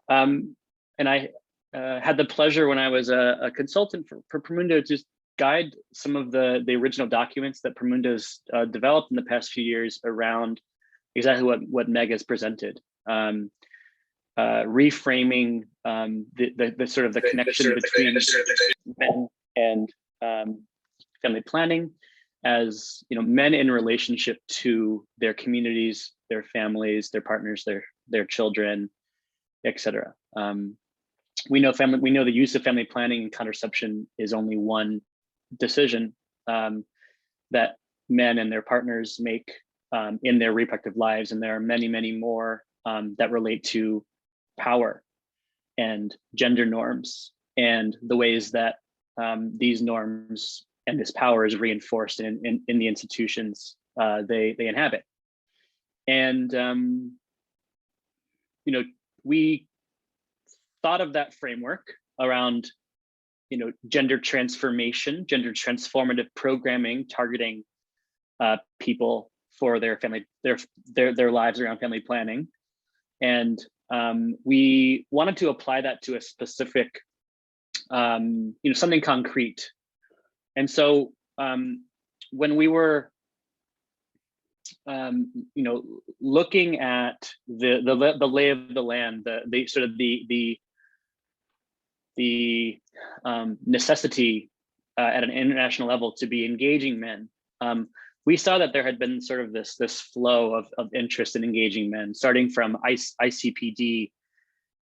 And I had the pleasure when I was a consultant for Promundo to guide some of the original documents that Promundo's developed in the past few years around exactly what Meg has presented. Reframing the sort of the connection between men and family planning as men in relationship to their communities, their families, their partners, their children, etc. We know the use of family planning and contraception is only one decision that men and their partners make in their reproductive lives, and there are many, many more that relate to power and gender norms and the ways that these norms and this power is reinforced in the institutions they inhabit. And we thought of that framework around, gender transformation, gender transformative programming, targeting people for their family, their lives around family planning. And we wanted to apply that to a specific, something concrete. And so when we were, looking at the lay of the land, the sort of the necessity at an international level to be engaging men, we saw that there had been sort of this flow of interest in engaging men, starting from ICPD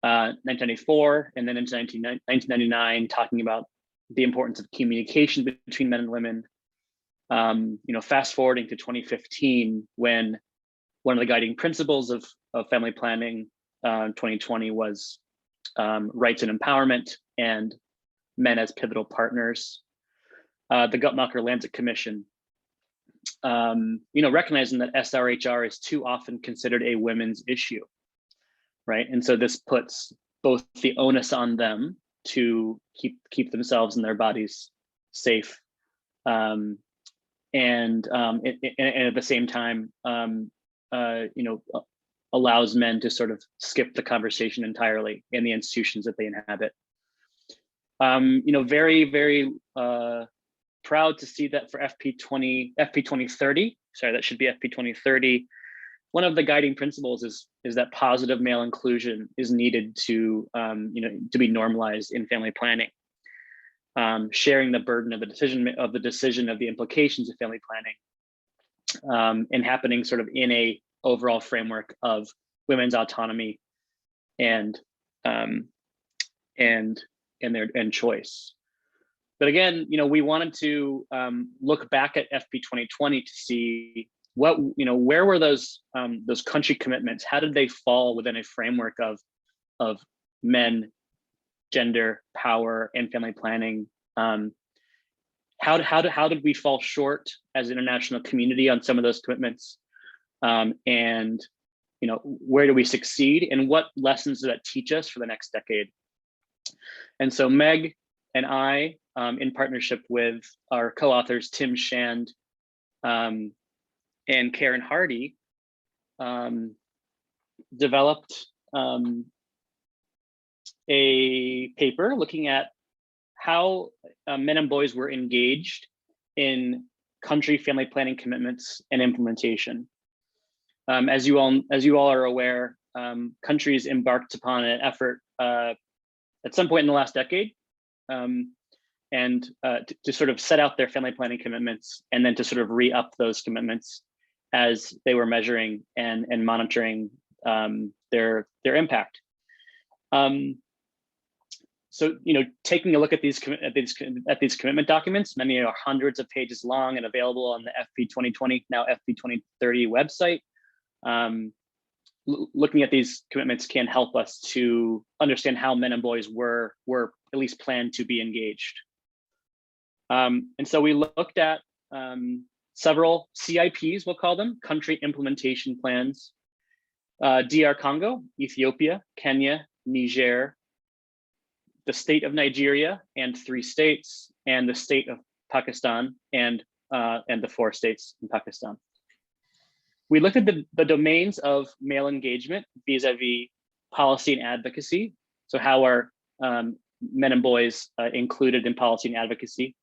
1994, and then into 1999, talking about the importance of communication between men and women. Fast forwarding to 2015, when one of the guiding principles of family planning 2020 was rights and empowerment and men as pivotal partners. The Guttmacher-Lancet Commission, recognizing that SRHR is too often considered a women's issue, right? And so this puts both the onus on them to keep themselves and their bodies safe, and at the same time, allows men to sort of skip the conversation entirely in the institutions that they inhabit. Very, very proud to see that for FP 2030, sorry, that should be FP 2030. One of the guiding principles is that positive male inclusion is needed to be normalized in family planning. Sharing the burden of the decision of the implications of family planning, and happening sort of in a overall framework of women's autonomy and choice. But again, we wanted to look back at FP 2020 to see where were those country commitments? How did they fall within a framework of men, gender, power, and family planning? How did we fall short as an international community on some of those commitments? And where do we succeed, and what lessons does that teach us for the next decade? And so Meg and I, in partnership with our co-authors Tim Shand and Karen Hardy, developed a paper looking at how men and boys were engaged in country family planning commitments and implementation. As you all are aware, countries embarked upon an effort at some point in the last decade, and to sort of set out their family planning commitments, and then to sort of re-up those commitments as they were measuring and monitoring their impact. So, taking a look at these commitment documents, many are hundreds of pages long and available on the FP 2020, now FP 2030 website. Looking at these commitments can help us to understand how men and boys were at least planned to be engaged. And so we looked at several CIPs, we'll call them, country implementation plans, DR Congo, Ethiopia, Kenya, Niger, the state of Nigeria and 3 states, and the state of Pakistan and the 4 states in Pakistan. We looked at the domains of male engagement vis-a-vis policy and advocacy. So how are men and boys included in policy and advocacy,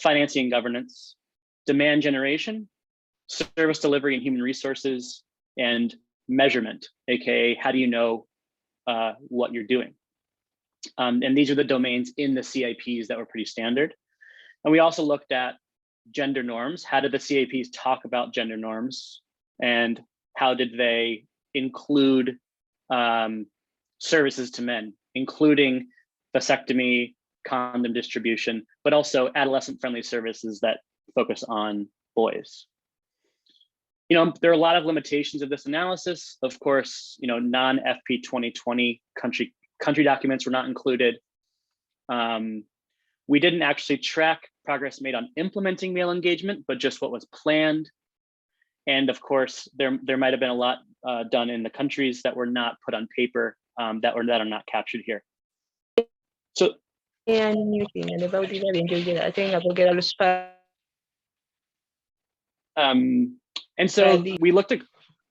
financing and governance, demand generation, service delivery and human resources, and measurement, aka how do you know what you're doing? And these are the domains in the CIPs that were pretty standard. And we also looked at gender norms. How did the CIPs talk about gender norms? And how did they include services to men, including vasectomy, condom distribution, but also adolescent-friendly services that focus on boys? There are a lot of limitations of this analysis. Of course, non-FP 2020 country documents were not included. We didn't actually track progress made on implementing male engagement, but just what was planned. And of course, there might have been a lot done in the countries that were not put on paper that are not captured here. So and so we looked at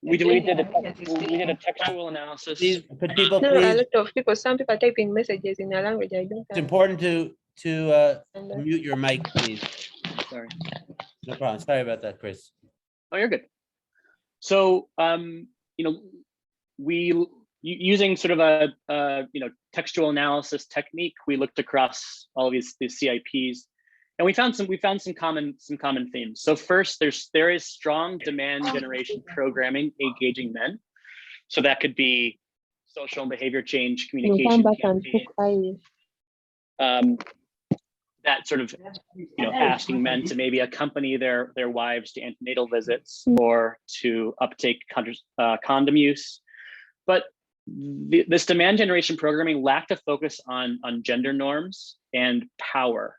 we did a textual analysis. Please, could people No, please, a lot of people, some people are typing messages in a language I don't it's important to mute your mic, please. Sorry. No problem. Sorry about that, Chris. Oh, you're good. So, we using sort of a textual analysis technique, we looked across all of these CIPs, and we found some common themes. So first, there is strong demand generation programming engaging men. So that could be social and behavior change communication campaigns. That sort of asking men to maybe accompany their wives to antenatal visits or to uptake condom use. But this demand generation programming lacked a focus on gender norms and power.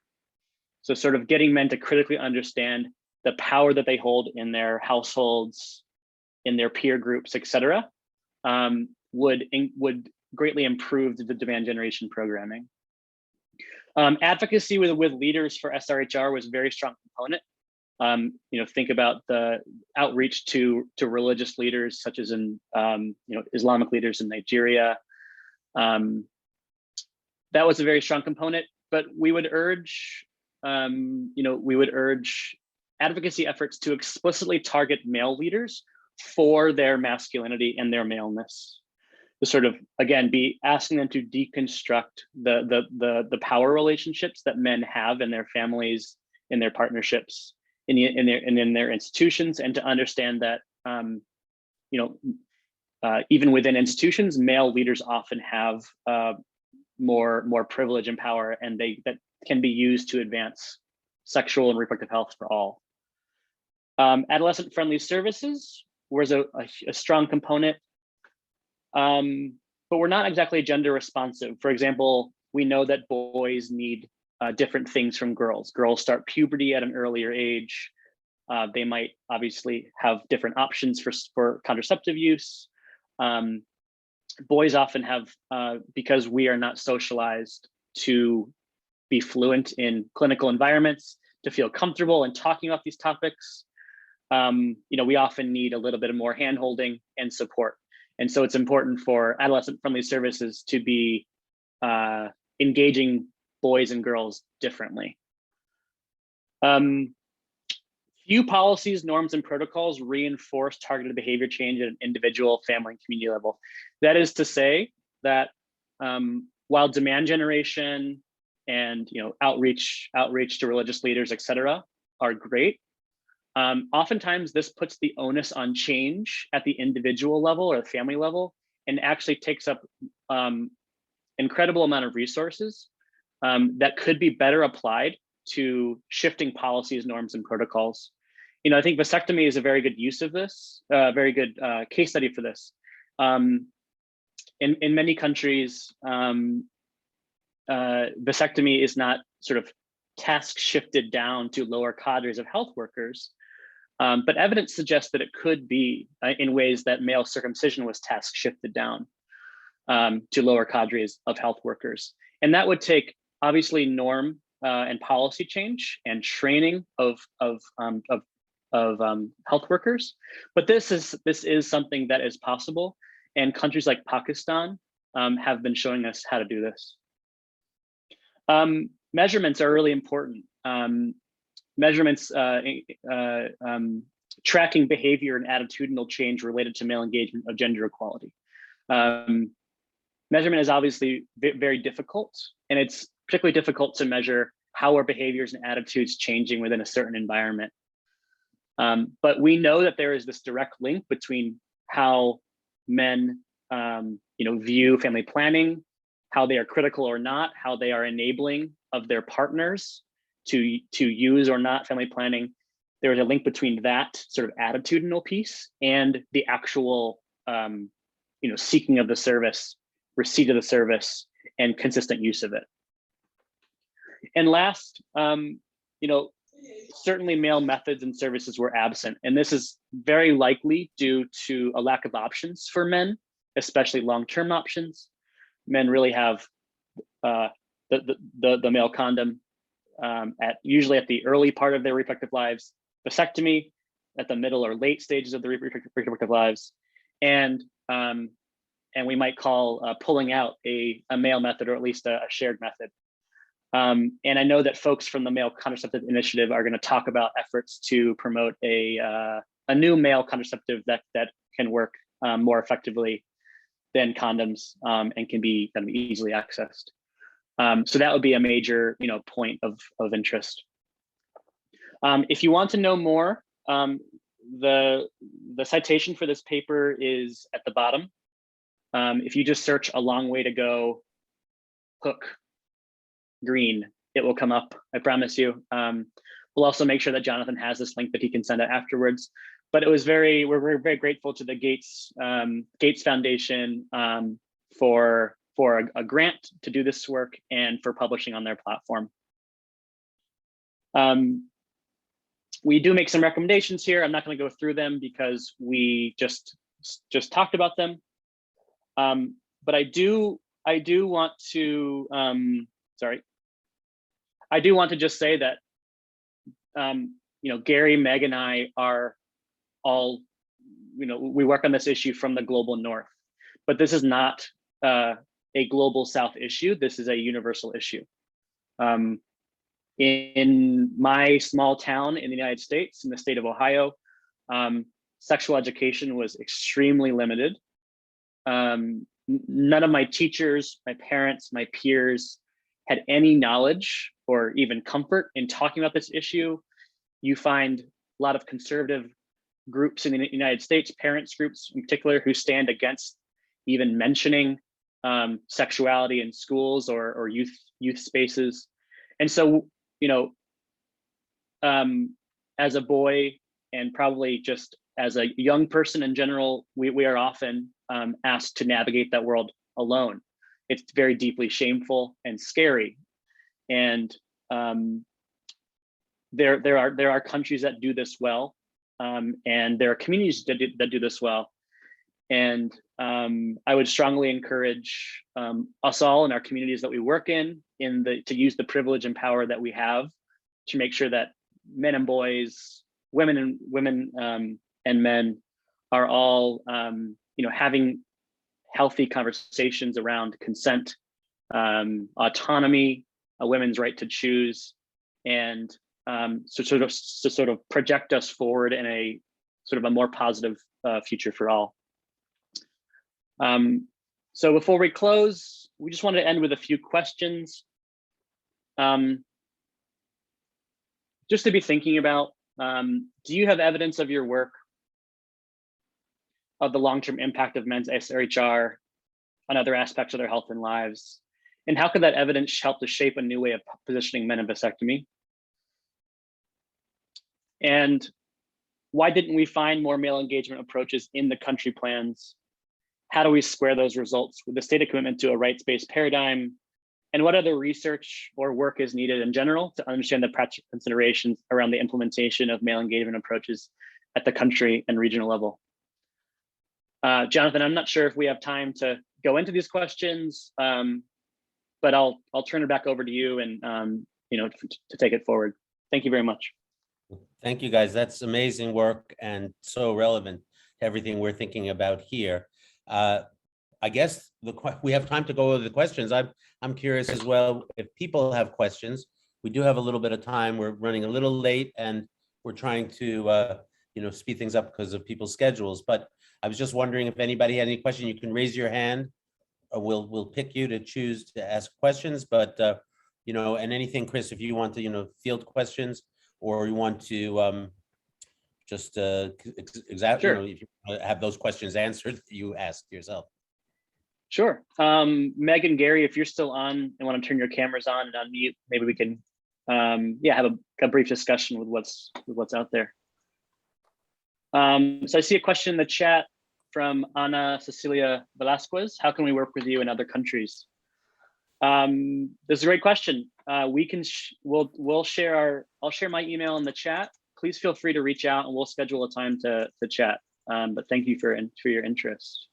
So sort of getting men to critically understand the power that they hold in their households, in their peer groups, etc., would greatly improve the demand generation programming. Advocacy with leaders for SRHR was a very strong component. Think about the outreach to religious leaders, such as in Islamic leaders in Nigeria. That was a very strong component. But we would urge, advocacy efforts to explicitly target male leaders for their masculinity and their maleness. To sort of, again, be asking them to deconstruct the power relationships that men have in their families, in their partnerships, in their institutions, and to understand that even within institutions, male leaders often have more privilege and power, and that can be used to advance sexual and reproductive health for all. Adolescent-friendly services was a strong component. But we're not exactly gender responsive. For example, we know that boys need different things from girls. Girls start puberty at an earlier age. They might obviously have different options for contraceptive use. Boys often have, because we are not socialized to be fluent in clinical environments, to feel comfortable in talking about these topics, we often need a little bit of more hand-holding and support. And so it's important for adolescent-friendly services to be engaging boys and girls differently. Few policies, norms, and protocols reinforce targeted behavior change at an individual, family, and community level. That is to say that while demand generation and outreach to religious leaders, et cetera, are great, oftentimes this puts the onus on change at the individual level or the family level, and actually takes up incredible amount of resources that could be better applied to shifting policies, norms, and protocols. I think vasectomy is a very good use of this, very good case study for this. In many countries, vasectomy is not sort of task shifted down to lower cadres of health workers, but evidence suggests that it could be in ways that male circumcision was task shifted down to lower cadres of health workers. And that would take obviously norm and policy change and training of health workers. But this is something that is possible, and countries like Pakistan have been showing us how to do this. Measurements are really important. Measurements tracking behavior and attitudinal change related to male engagement of gender equality. Measurement is obviously very difficult, and it's particularly difficult to measure how are behaviors and attitudes changing within a certain environment. But we know that there is this direct link between how men view family planning, how they are critical or not, how they are enabling of their partners to use or not family planning. There is a link between that sort of attitudinal piece and the actual seeking of the service, receipt of the service, and consistent use of it. And last, certainly male methods and services were absent, and this is very likely due to a lack of options for men, especially long-term options. men really have the male condom usually at the early part of their reproductive lives, vasectomy at the middle or late stages of the reproductive lives, and we might call pulling out a male method, or at least a shared method. And I know that folks from the Male Contraceptive Initiative are going to talk about efforts to promote a new male contraceptive that can work more effectively than condoms and can be kind of easily accessed. So that would be a major, point of interest. If you want to know more, the citation for this paper is at the bottom. If you just search "a long way to go" hook Greene, it will come up, I promise you. We'll also make sure that Jonathan has this link that he can send out afterwards. But it was we're very grateful to the Gates Foundation for a grant to do this work and for publishing on their platform. We do make some recommendations here. I'm not going to go through them because we just talked about them. But I do want to I do want to just say that Gary, Meg, and I are all we work on this issue from the global north, but this is not a global south issue. This is a universal issue. In my small town in the United States, in the state of Ohio, sexual education was extremely limited. None of my teachers, my parents, my peers had any knowledge or even comfort in talking about this issue. You find a lot of conservative groups in the United States, parents groups in particular, who stand against even mentioning sexuality in schools or youth spaces. And so, as a boy, and probably just as a young person in general, we are often asked to navigate that world alone. It's very deeply shameful and scary. And there are countries that do this well, and there are communities that do this well. And I would strongly encourage us all in our communities that we work in to use the privilege and power that we have to make sure that men and boys, women and men are all having healthy conversations around consent, autonomy, a women's right to choose, and so sort of project us forward in a sort of a more positive future for all. So before we close, we just wanted to end with a few questions. Just to be thinking about, do you have evidence of your work of the long-term impact of men's SRHR on other aspects of their health and lives? And how could that evidence help to shape a new way of positioning men in vasectomy? And why didn't we find more male engagement approaches in the country plans? How do we square those results with the stated commitment to a rights-based paradigm? And what other research or work is needed in general to understand the practical considerations around the implementation of male engagement approaches at the country and regional level? Jonathan, I'm not sure if we have time to go into these questions, but I'll turn it back over to you and to take it forward. Thank you very much. Thank you, guys. That's amazing work and so relevant to everything we're thinking about here. I guess we have time to go over the questions. I'm curious as well if people have questions. We do have a little bit of time. We're running a little late, and we're trying to speed things up because of people's schedules. But I was just wondering if anybody had any question. You can raise your hand. We'll pick you to choose to ask questions. But and anything, Chris, if you want to field questions, or you want to just exactly sure. If you have those questions answered that you asked yourself. Sure. Meg and Gary, if you're still on and want to turn your cameras on and unmute, maybe we can have a brief discussion with what's out there. So I see a question in the chat from Ana Cecilia Velasquez. How can we work with you in other countries? This is a great question. I'll share my email in the chat. Please feel free to reach out and we'll schedule a time to chat. But thank you for your interest.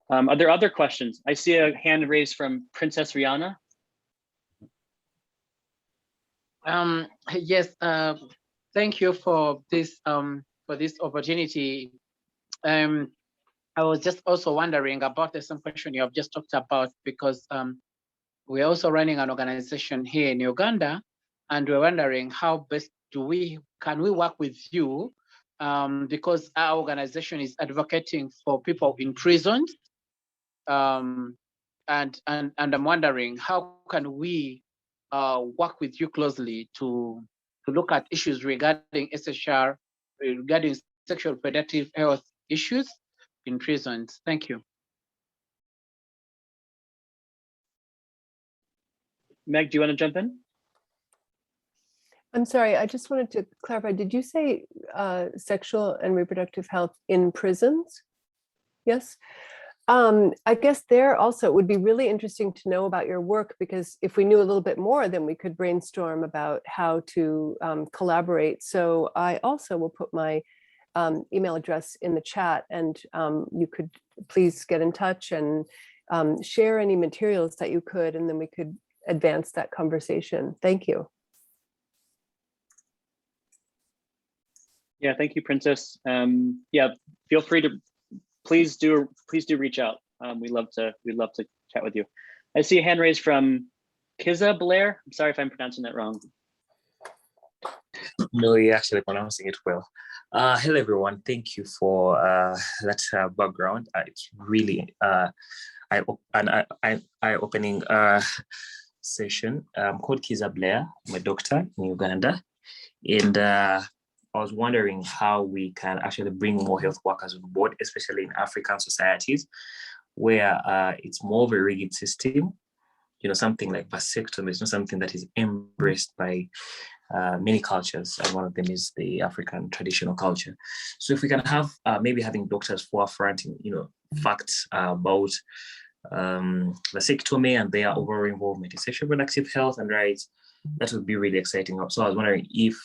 Are there other questions? I see a hand raised from Princess Rihanna. Yes, thank you for this opportunity. I was just also wondering about the same question you have just talked about, because we're also running an organization here in Uganda, and we're wondering how best can we work with you, because our organization is advocating for people in prisons, and I'm wondering how can we work with you closely to look at issues regarding SHR, regarding sexual reproductive health issues in prisons. Thank you. Meg, do you want to jump in? I'm sorry, I just wanted to clarify. Did you say sexual and reproductive health in prisons? Yes. I guess there also it would be really interesting to know about your work, because if we knew a little bit more, then we could brainstorm about how to collaborate. So I also will put my email address in the chat, and you could please get in touch and share any materials that you could, and then we could advance that conversation. Thank you. Yeah, thank you, Princess. Yeah, feel free to please do reach out. We'd love to chat with you. I see a hand raised from Kiza Blair. I'm sorry if I'm pronouncing that wrong. No, you're actually pronouncing it well. Hello, everyone. Thank you for that background. It's really eye-opening session. I'm called Kiza Blair. I'm a doctor in Uganda. And I was wondering how we can actually bring more health workers on board, especially in African societies, where it's more of a rigid system. You know, something like vasectomy is not something that is embraced by many cultures, and one of them is the African traditional culture. So if we can have maybe having doctors forefront, facts about vasectomy and their overall involvement in sexual reproductive health and rights, that would be really exciting. So I was wondering if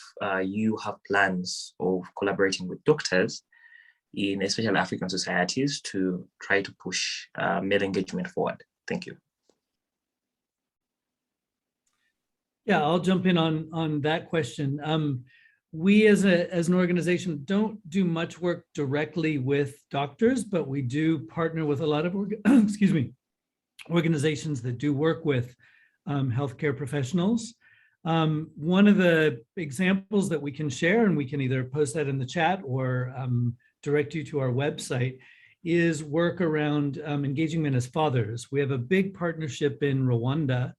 you have plans of collaborating with doctors in especially African societies to try to push male engagement forward. Thank you. Yeah, I'll jump in on that question. We as an organization don't do much work directly with doctors, but we do partner with a lot of organizations that do work with healthcare professionals. One of the examples that we can share, and we can either post that in the chat or direct you to our website, is work around engaging men as fathers. We have a big partnership in Rwanda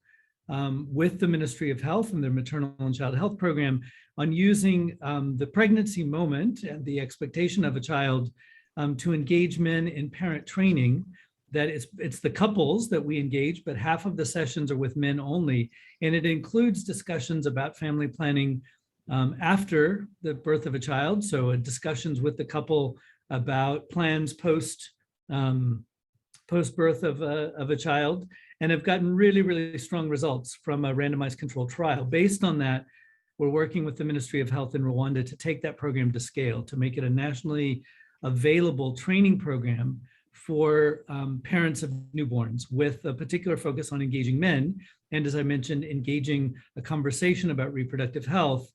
with the Ministry of Health and their maternal and child health program on using the pregnancy moment and the expectation of a child to engage men in parent training. That it's the couples that we engage, but half of the sessions are with men only. And it includes discussions about family planning after the birth of a child. So discussions with the couple about plans post birth of a child, and have gotten really, really strong results from a randomized controlled trial. Based on that, we're working with the Ministry of Health in Rwanda to take that program to scale, to make it a nationally available training program for parents of newborns, with a particular focus on engaging men. And as I mentioned, engaging a conversation about reproductive health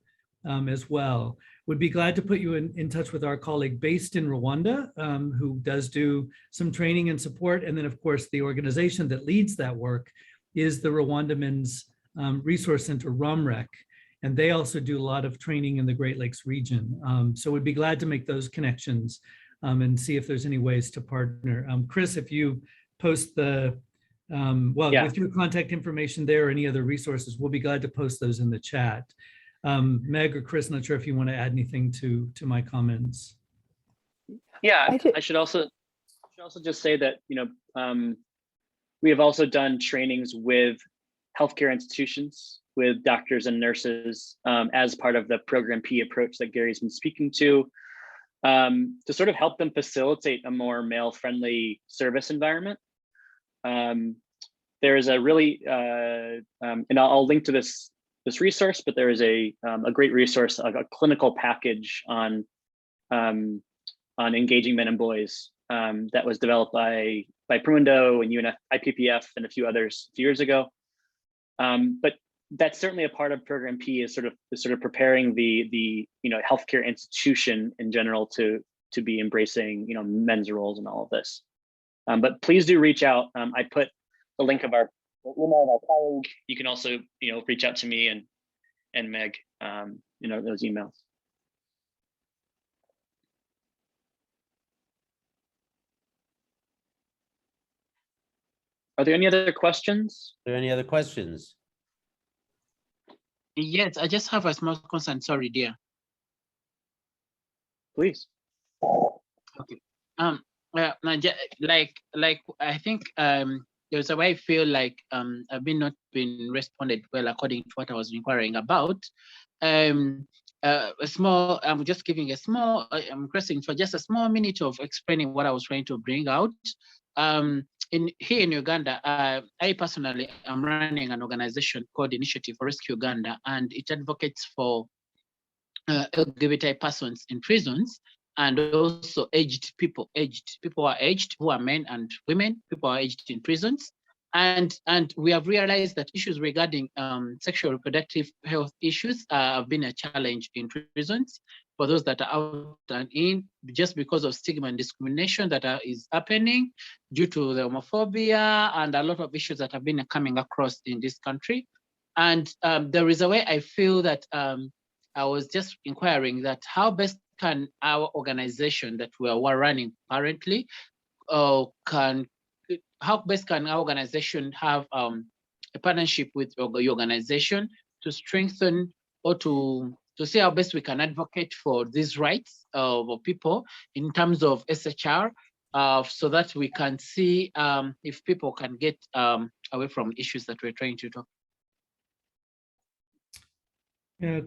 as well. Would be glad to put you in touch with our colleague based in Rwanda, who does do some training and support. And then of course, the organization that leads that work is the Rwanda Men's Resource Center, ROMREC. And they also do a lot of training in the Great Lakes region. So we'd be glad to make those connections and see if there's any ways to partner. Chris, if you post the, with your contact information there or any other resources, we'll be glad to post those in the chat. Meg or Chris, not sure if you want to add anything to my comments. Yeah, I should also just say that, we have also done trainings with healthcare institutions, with doctors and nurses as part of the Program P approach that Gary's been speaking to sort of help them facilitate a more male-friendly service environment. There is a really, and I'll link to this resource, but there is a great resource, a clinical package on engaging men and boys that was developed by Promundo and IPPF and a few others a few years ago. But that's certainly a part of Program P, is sort of preparing the healthcare institution in general to be embracing men's roles and all of this. But please do reach out. I put the link of our email of our colleague. You can also reach out to me and Meg, those emails. Are there any other questions? Are there any other questions? Yes, I just have a small concern. Sorry, dear. Please. Okay. Like I think there's a way I feel like I've not been responded well according to what I was inquiring about. I'm just giving a small. I'm requesting for just a small minute of explaining what I was trying to bring out. Here in Uganda, I personally am running an organization called Initiative for Rescue Uganda, and it advocates for LGBTI persons in prisons, and also aged people who are aged, who are men and women, people who are aged in prisons. And we have realized that issues regarding sexual reproductive health issues have been a challenge in prisons for those that are out and in, just because of stigma and discrimination that is happening due to the homophobia and a lot of issues that have been coming across in this country. And there is a way I feel that I was just inquiring that how best can our organization that we are running currently, how best can our organization have a partnership with your organization to strengthen or to see how best we can advocate for these rights of people in terms of SHR, so that we can see if people can get away from issues that we're trying to talk. Yeah,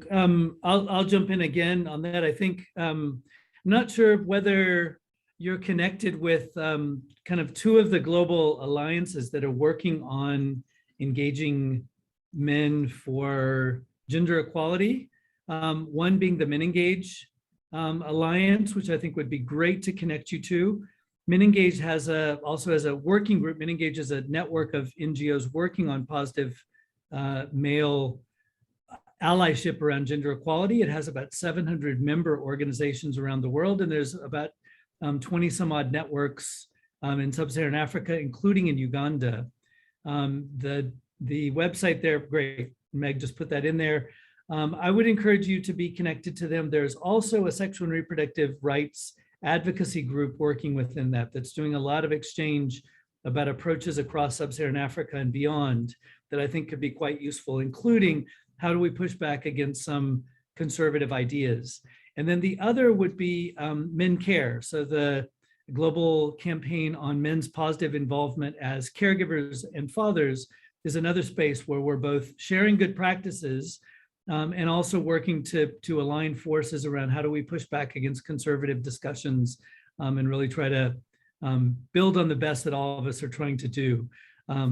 I'll jump in again on that. I think I'm not sure whether you're connected with kind of two of the global alliances that are working on engaging men for gender equality. One being the Men Engage Alliance, which I think would be great to connect you to. Men Engage also has a working group. Men Engage is a network of NGOs working on positive male allyship around gender equality. It has about 700 member organizations around the world, and there's about 20 some odd networks in sub-Saharan Africa, including in Uganda. The website there, great, Meg just put that in there. I would encourage you to be connected to them. There's also a sexual and reproductive rights advocacy group working within that's doing a lot of exchange about approaches across sub-Saharan Africa and beyond that I think could be quite useful, including how do we push back against some conservative ideas. And then the other would be Men Care. So the global campaign on men's positive involvement as caregivers and fathers is another space where we're both sharing good practices and also working to align forces around how do we push back against conservative discussions and really try to build on the best that all of us are trying to do.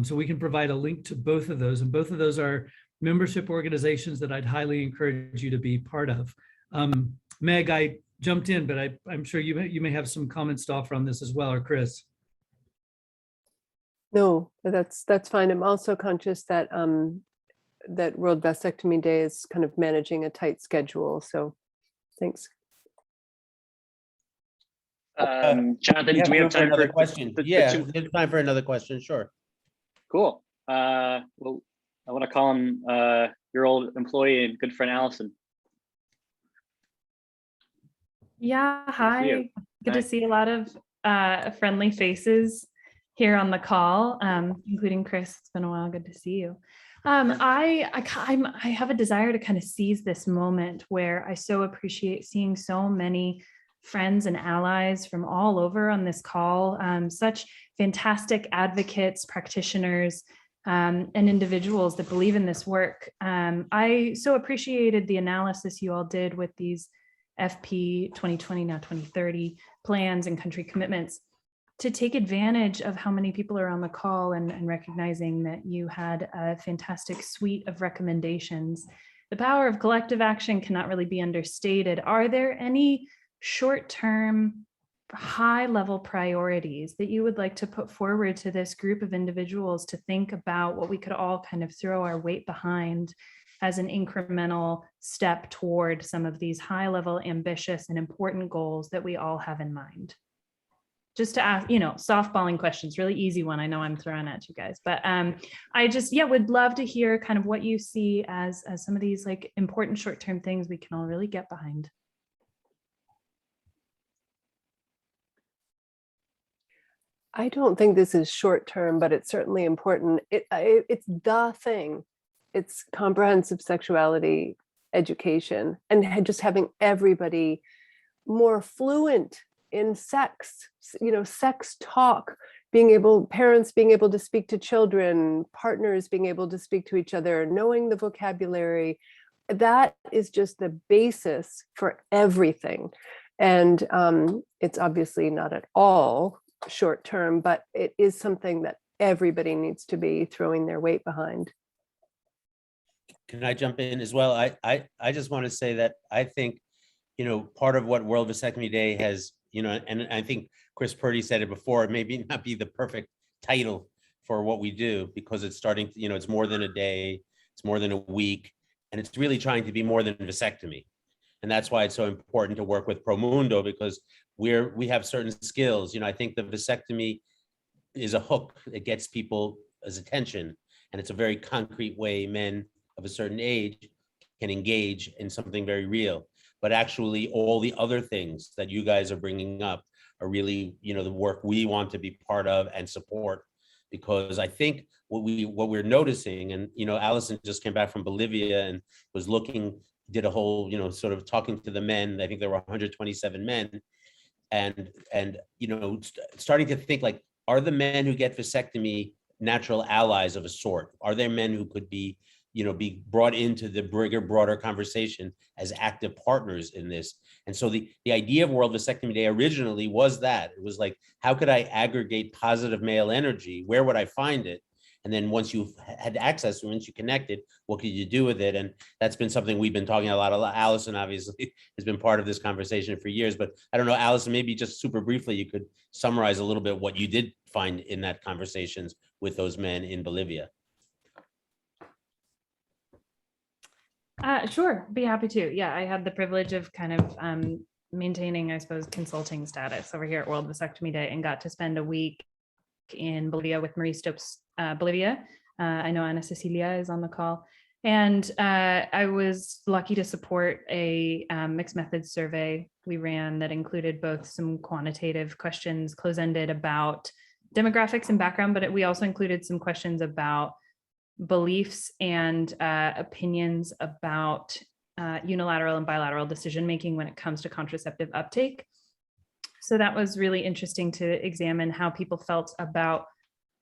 So we can provide a link to both of those, and both of those are membership organizations that I'd highly encourage you to be part of. Meg, I jumped in, but I'm sure you may have some comments to offer on this as well, or Chris. No, that's fine. I'm also conscious that that World Vasectomy Day is kind of managing a tight schedule. So thanks. Jonathan, do we have time for another question? Yeah, there's time for another question, sure. Cool. Well, I want to call him your old employee and good friend, Allison. Yeah, hi. Good to see a lot of friendly faces here on the call, including Chris. It's been a while. Good to see you. I have a desire to kind of seize this moment where I so appreciate seeing so many friends and allies from all over on this call, such fantastic advocates, practitioners, and individuals that believe in this work. I so appreciated the analysis you all did with these FP 2020, now 2030 plans and country commitments to take advantage of how many people are on the call and recognizing that you had a fantastic suite of recommendations. The power of collective action cannot really be understated. Are there any short-term high level priorities that you would like to put forward to this group of individuals to think about what we could all kind of throw our weight behind as an incremental step toward some of these high level, ambitious and important goals that we all have in mind. Just to ask, softballing questions, really easy one. I know I'm throwing at you guys, but I just, would love to hear kind of what you see as some of these like important short-term things we can all really get behind. I don't think this is short-term, but it's certainly important. It's the thing. It's comprehensive sexuality education and just having everybody more fluent in sex, sex talk, parents being able to speak to children, partners being able to speak to each other, knowing the vocabulary. That is just the basis for everything. And it's obviously not at all short term, but it is something that everybody needs to be throwing their weight behind. Can I jump in as well? I just want to say that I think, part of what World Vasectomy Day has, and I think Chris Purdy said it before, it may not be the perfect title for what we do, because it's starting to, it's more than a day, it's more than a week, and it's really trying to be more than vasectomy. And that's why it's so important to work with Promundo, because we have certain skills. I think the vasectomy is a hook that gets people's attention, and it's a very concrete way men of a certain age can engage in something very real. But actually, all the other things that you guys are bringing up are really, the work we want to be part of and support. Because I think what we're noticing, and Allison just came back from Bolivia and was did a whole, sort of talking to the men. I think there were 127 men, and starting to think like, are the men who get vasectomy natural allies of a sort? Are there men who could be brought into the bigger, broader conversation as active partners in this? And so the idea of World Vasectomy Day originally was that. It was like, how could I aggregate positive male energy? Where would I find it? And then once you've had access, once you connected, what could you do with it? And that's been something we've been talking a lot. Allison obviously has been part of this conversation for years, but I don't know, Allison, maybe just super briefly, you could summarize a little bit what you did find in that conversations with those men in Bolivia. Sure, be happy to. Yeah, I had the privilege of kind of maintaining, I suppose, consulting status over here at World Vasectomy Day, and got to spend a week in Bolivia with Marie Stopes, Bolivia. I know Ana Cecilia is on the call. And I was lucky to support a mixed methods survey we ran that included both some quantitative questions, close-ended, about demographics and background, but we also included some questions about beliefs and opinions about unilateral and bilateral decision-making when it comes to contraceptive uptake. So that was really interesting to examine how people felt about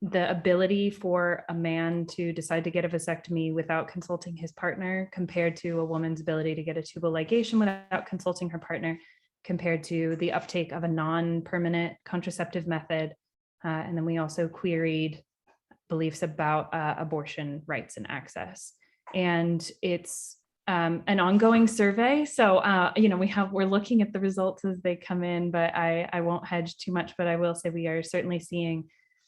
the ability for a man to decide to get a vasectomy without consulting his partner, compared to a woman's ability to get a tubal ligation without consulting her partner, compared to the uptake of a non-permanent contraceptive method. And then we also queried beliefs about abortion rights and access. And it's an ongoing survey. So, we're looking at the results as they come in, but I won't hedge too much, but I will say we are certainly seeing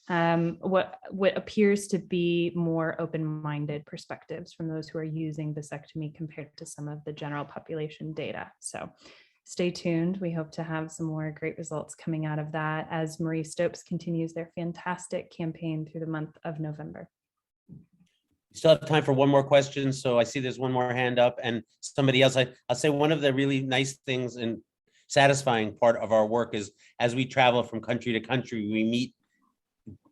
what appears to be more open-minded perspectives from those who are using vasectomy compared to some of the general population data. So stay tuned. We hope to have some more great results coming out of that as Marie Stopes continues their fantastic campaign through the month of November. We still have time for one more question. So I see there's one more hand up, and somebody else. I'll say one of the really nice things and satisfying part of our work is, as we travel from country to country, we meet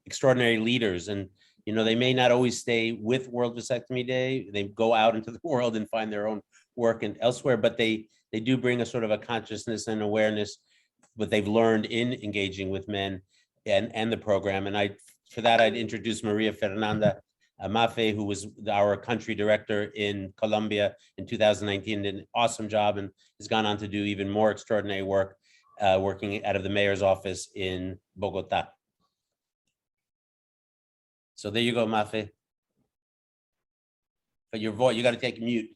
extraordinary leaders, and they may not always stay with World Vasectomy Day. They go out into the world and find their own work and elsewhere, but they do bring a sort of a consciousness and awareness what they've learned in engaging with men and the program. And for that, I'd introduce Maria Fernanda Mafe, who was our country director in Colombia in 2019, did an awesome job and has gone on to do even more extraordinary work, working out of the mayor's office in Bogota. So there you go, Mafe. But your voice, you got to take mute.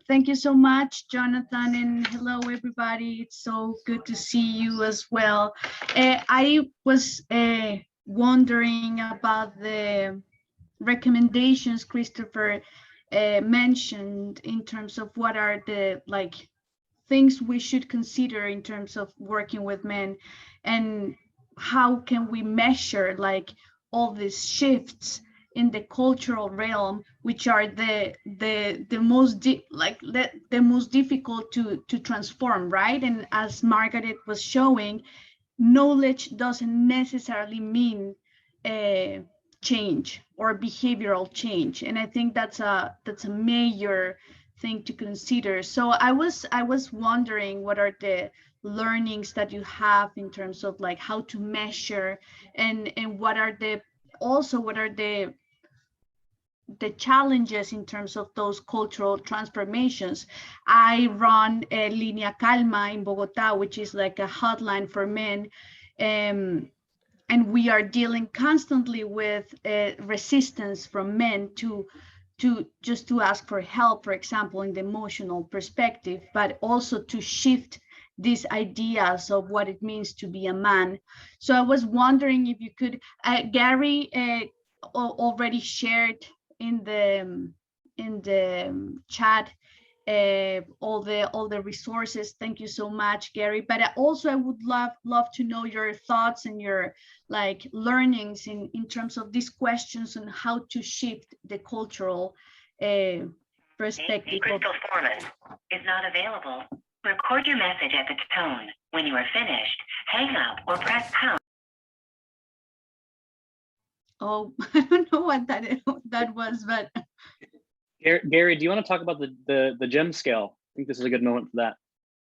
Thank you so much, Jonathan, and hello, everybody. It's so good to see you as well. I was wondering about the recommendations Christopher mentioned in terms of what are the things we should consider in terms of working with men, and how can we measure all these shifts in the cultural realm, which are the most the most difficult to transform, right? And as Margaret was showing, knowledge doesn't necessarily mean change or behavioral change, and I think that's a major thing to consider. So I was wondering, what are the learnings that you have in terms of how to measure, and what are the challenges in terms of those cultural transformations. I run a Línea Calma in Bogota, which is like a hotline for men. And we are dealing constantly with resistance from men to ask for help, for example, in the emotional perspective, but also to shift these ideas of what it means to be a man. So I was wondering if you could, Gary already shared in the chat all the resources. Thank you so much, Gary. But I would love to know your thoughts and your learnings in terms of these questions on how to shift the cultural perspective. The crystal foreman is not available. Record your message at the tone. When you are finished, hang up or press pound. Oh, I don't know what that was, but Gary, do you want to talk about the gem scale? I think this is a good moment for that.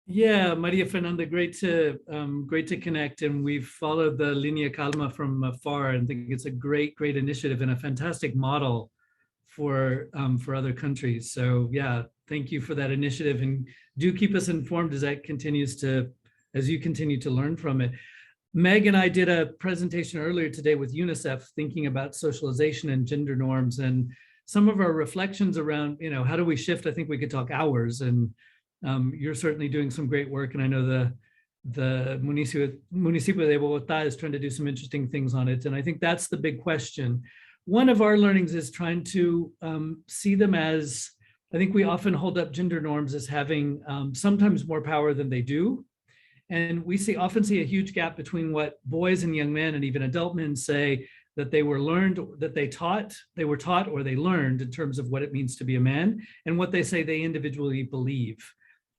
Yeah, Maria Fernanda, great to connect, and we've followed the Línea Calma from afar, and think it's a great initiative and a fantastic model for other countries. So yeah, thank you for that initiative, and do keep us informed as you continue to learn from it. Meg and I did a presentation earlier today with UNICEF, thinking about socialization and gender norms, and some of our reflections around, how do we shift? I think we could talk hours, and you're certainly doing some great work, and I know the Municipio de Bogotá is trying to do some interesting things on it, and I think that's the big question. One of our learnings is trying to see them as, I think we often hold up gender norms as having sometimes more power than they do. And we often see a huge gap between what boys and young men and even adult men say that they were learned, that they were taught or they learned in terms of what it means to be a man, and what they say they individually believe.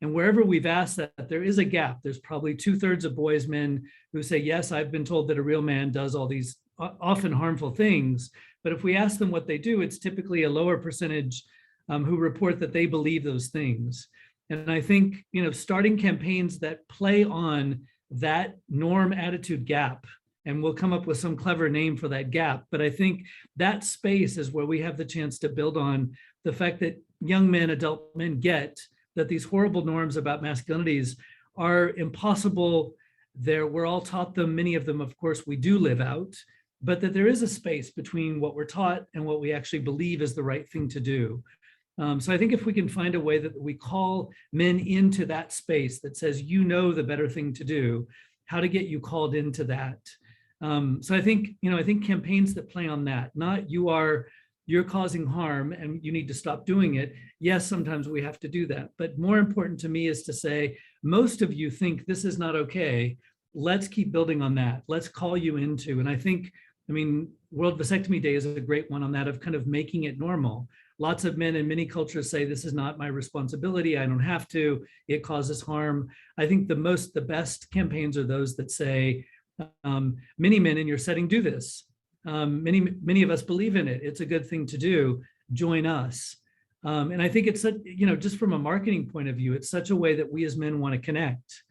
And wherever we've asked that, there is a gap. There's probably 2/3 of boys, men who say, yes, I've been told that a real man does all these often harmful things. But if we ask them what they do, it's typically a lower percentage who report that they believe those things. And I think, starting campaigns that play on that norm attitude gap, and we'll come up with some clever name for that gap. But I think that space is where we have the chance to build on the fact that young men, adult men get that these horrible norms about masculinities are impossible. We're all taught them, many of them, of course, we do live out, but that there is a space between what we're taught and what we actually believe is the right thing to do. So I think if we can find a way that we call men into that space that says, the better thing to do, how to get you called into that. So I think campaigns that play on that, not you're causing harm and you need to stop doing it. Yes, sometimes we have to do that. But more important to me is to say, most of you think this is not okay. Let's keep building on that. Let's call you into, and I think, World Vasectomy Day is a great one on that, of kind of making it normal. Lots of men in many cultures say, this is not my responsibility. I don't have to, it causes harm. I think the best campaigns are those that say, many men in your setting do this. Many of us believe in it. It's a good thing to do. Join us. And I think it's, just from a marketing point of view, it's such a way that we as men want to connect.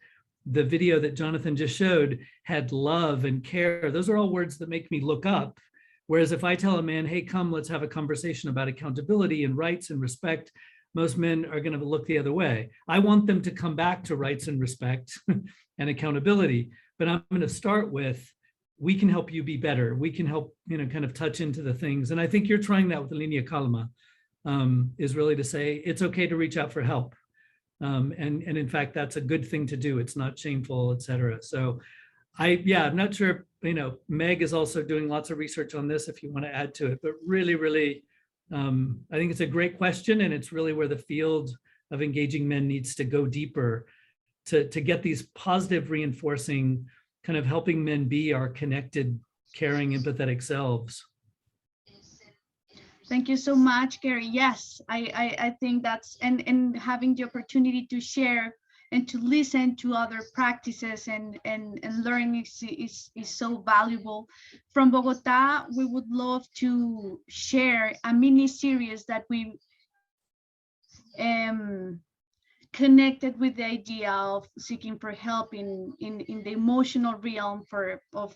The video that Jonathan just showed had love and care. Those are all words that make me look up. Whereas if I tell a man, hey, come, let's have a conversation about accountability and rights and respect, most men are going to look the other way. I want them to come back to rights and respect and accountability. But I'm going to start with, we can help you be better. We can help, kind of touch into the things. And I think you're trying that with the Línea Calma. is really to say it's okay to reach out for help. And in fact, that's a good thing to do. It's not shameful, et cetera. So I'm not sure, Meg is also doing lots of research on this if you want to add to it, but really, I think it's a great question, and it's really where the field of engaging men needs to go deeper to get these positive reinforcing, kind of helping men be our connected, caring, empathetic selves. Thank you so much, Gary. Yes, I think that's, and having the opportunity to share and to listen to other practices and learn is so valuable. From Bogota, we would love to share a mini series that we connected with the idea of seeking for help in the emotional realm of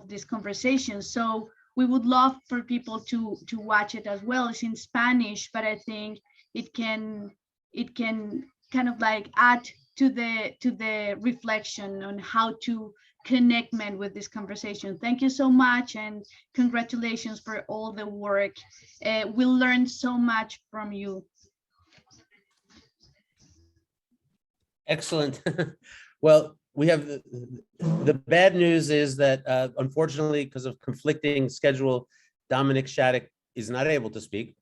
this conversation. So we would love for people to watch it as well. It's in Spanish, but I think it can kind of like add to the reflection on how to connect men with this conversation. Thank you so much, and congratulations for all the work. We learned so much from you. Excellent. Well, we have the bad news is that unfortunately, because of conflicting schedule, Dominick Shattuck is not able to speak.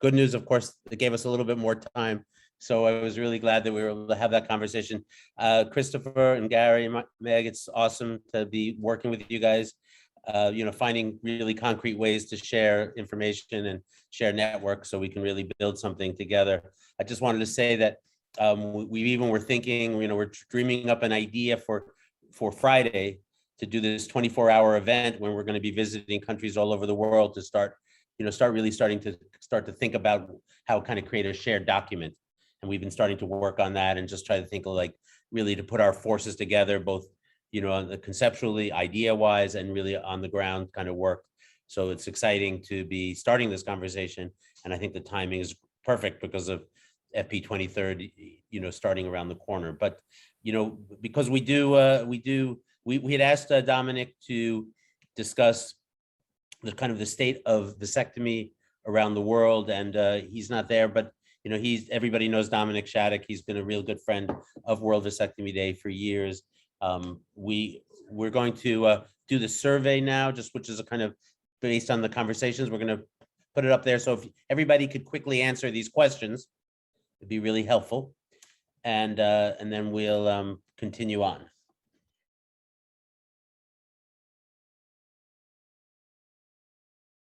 Good news, of course, it gave us a little bit more time. So I was really glad that we were able to have that conversation. Christopher and Gary, Meg, it's awesome to be working with you guys, finding really concrete ways to share information and share networks so we can really build something together. I just wanted to say that we even were thinking, we're dreaming up an idea for Friday to do this 24-hour event when we're going to be visiting countries all over the world to start to think about how kind of create a shared document. And we've been starting to work on that and just try to think of like really to put our forces together, both, conceptually, idea-wise, and really on the ground kind of work. So it's exciting to be starting this conversation. And I think the timing is perfect because of FP 2030, starting around the corner. But, because we had asked Dominick to discuss the kind of the state of vasectomy around the world, and he's not there, but everybody knows Dominick Shattuck. He's been a real good friend of World Vasectomy Day for years. We're going to do the survey now, which is a kind of based on the conversations. We're going to put it up there. So if everybody could quickly answer these questions, it'd be really helpful. And then we'll continue on.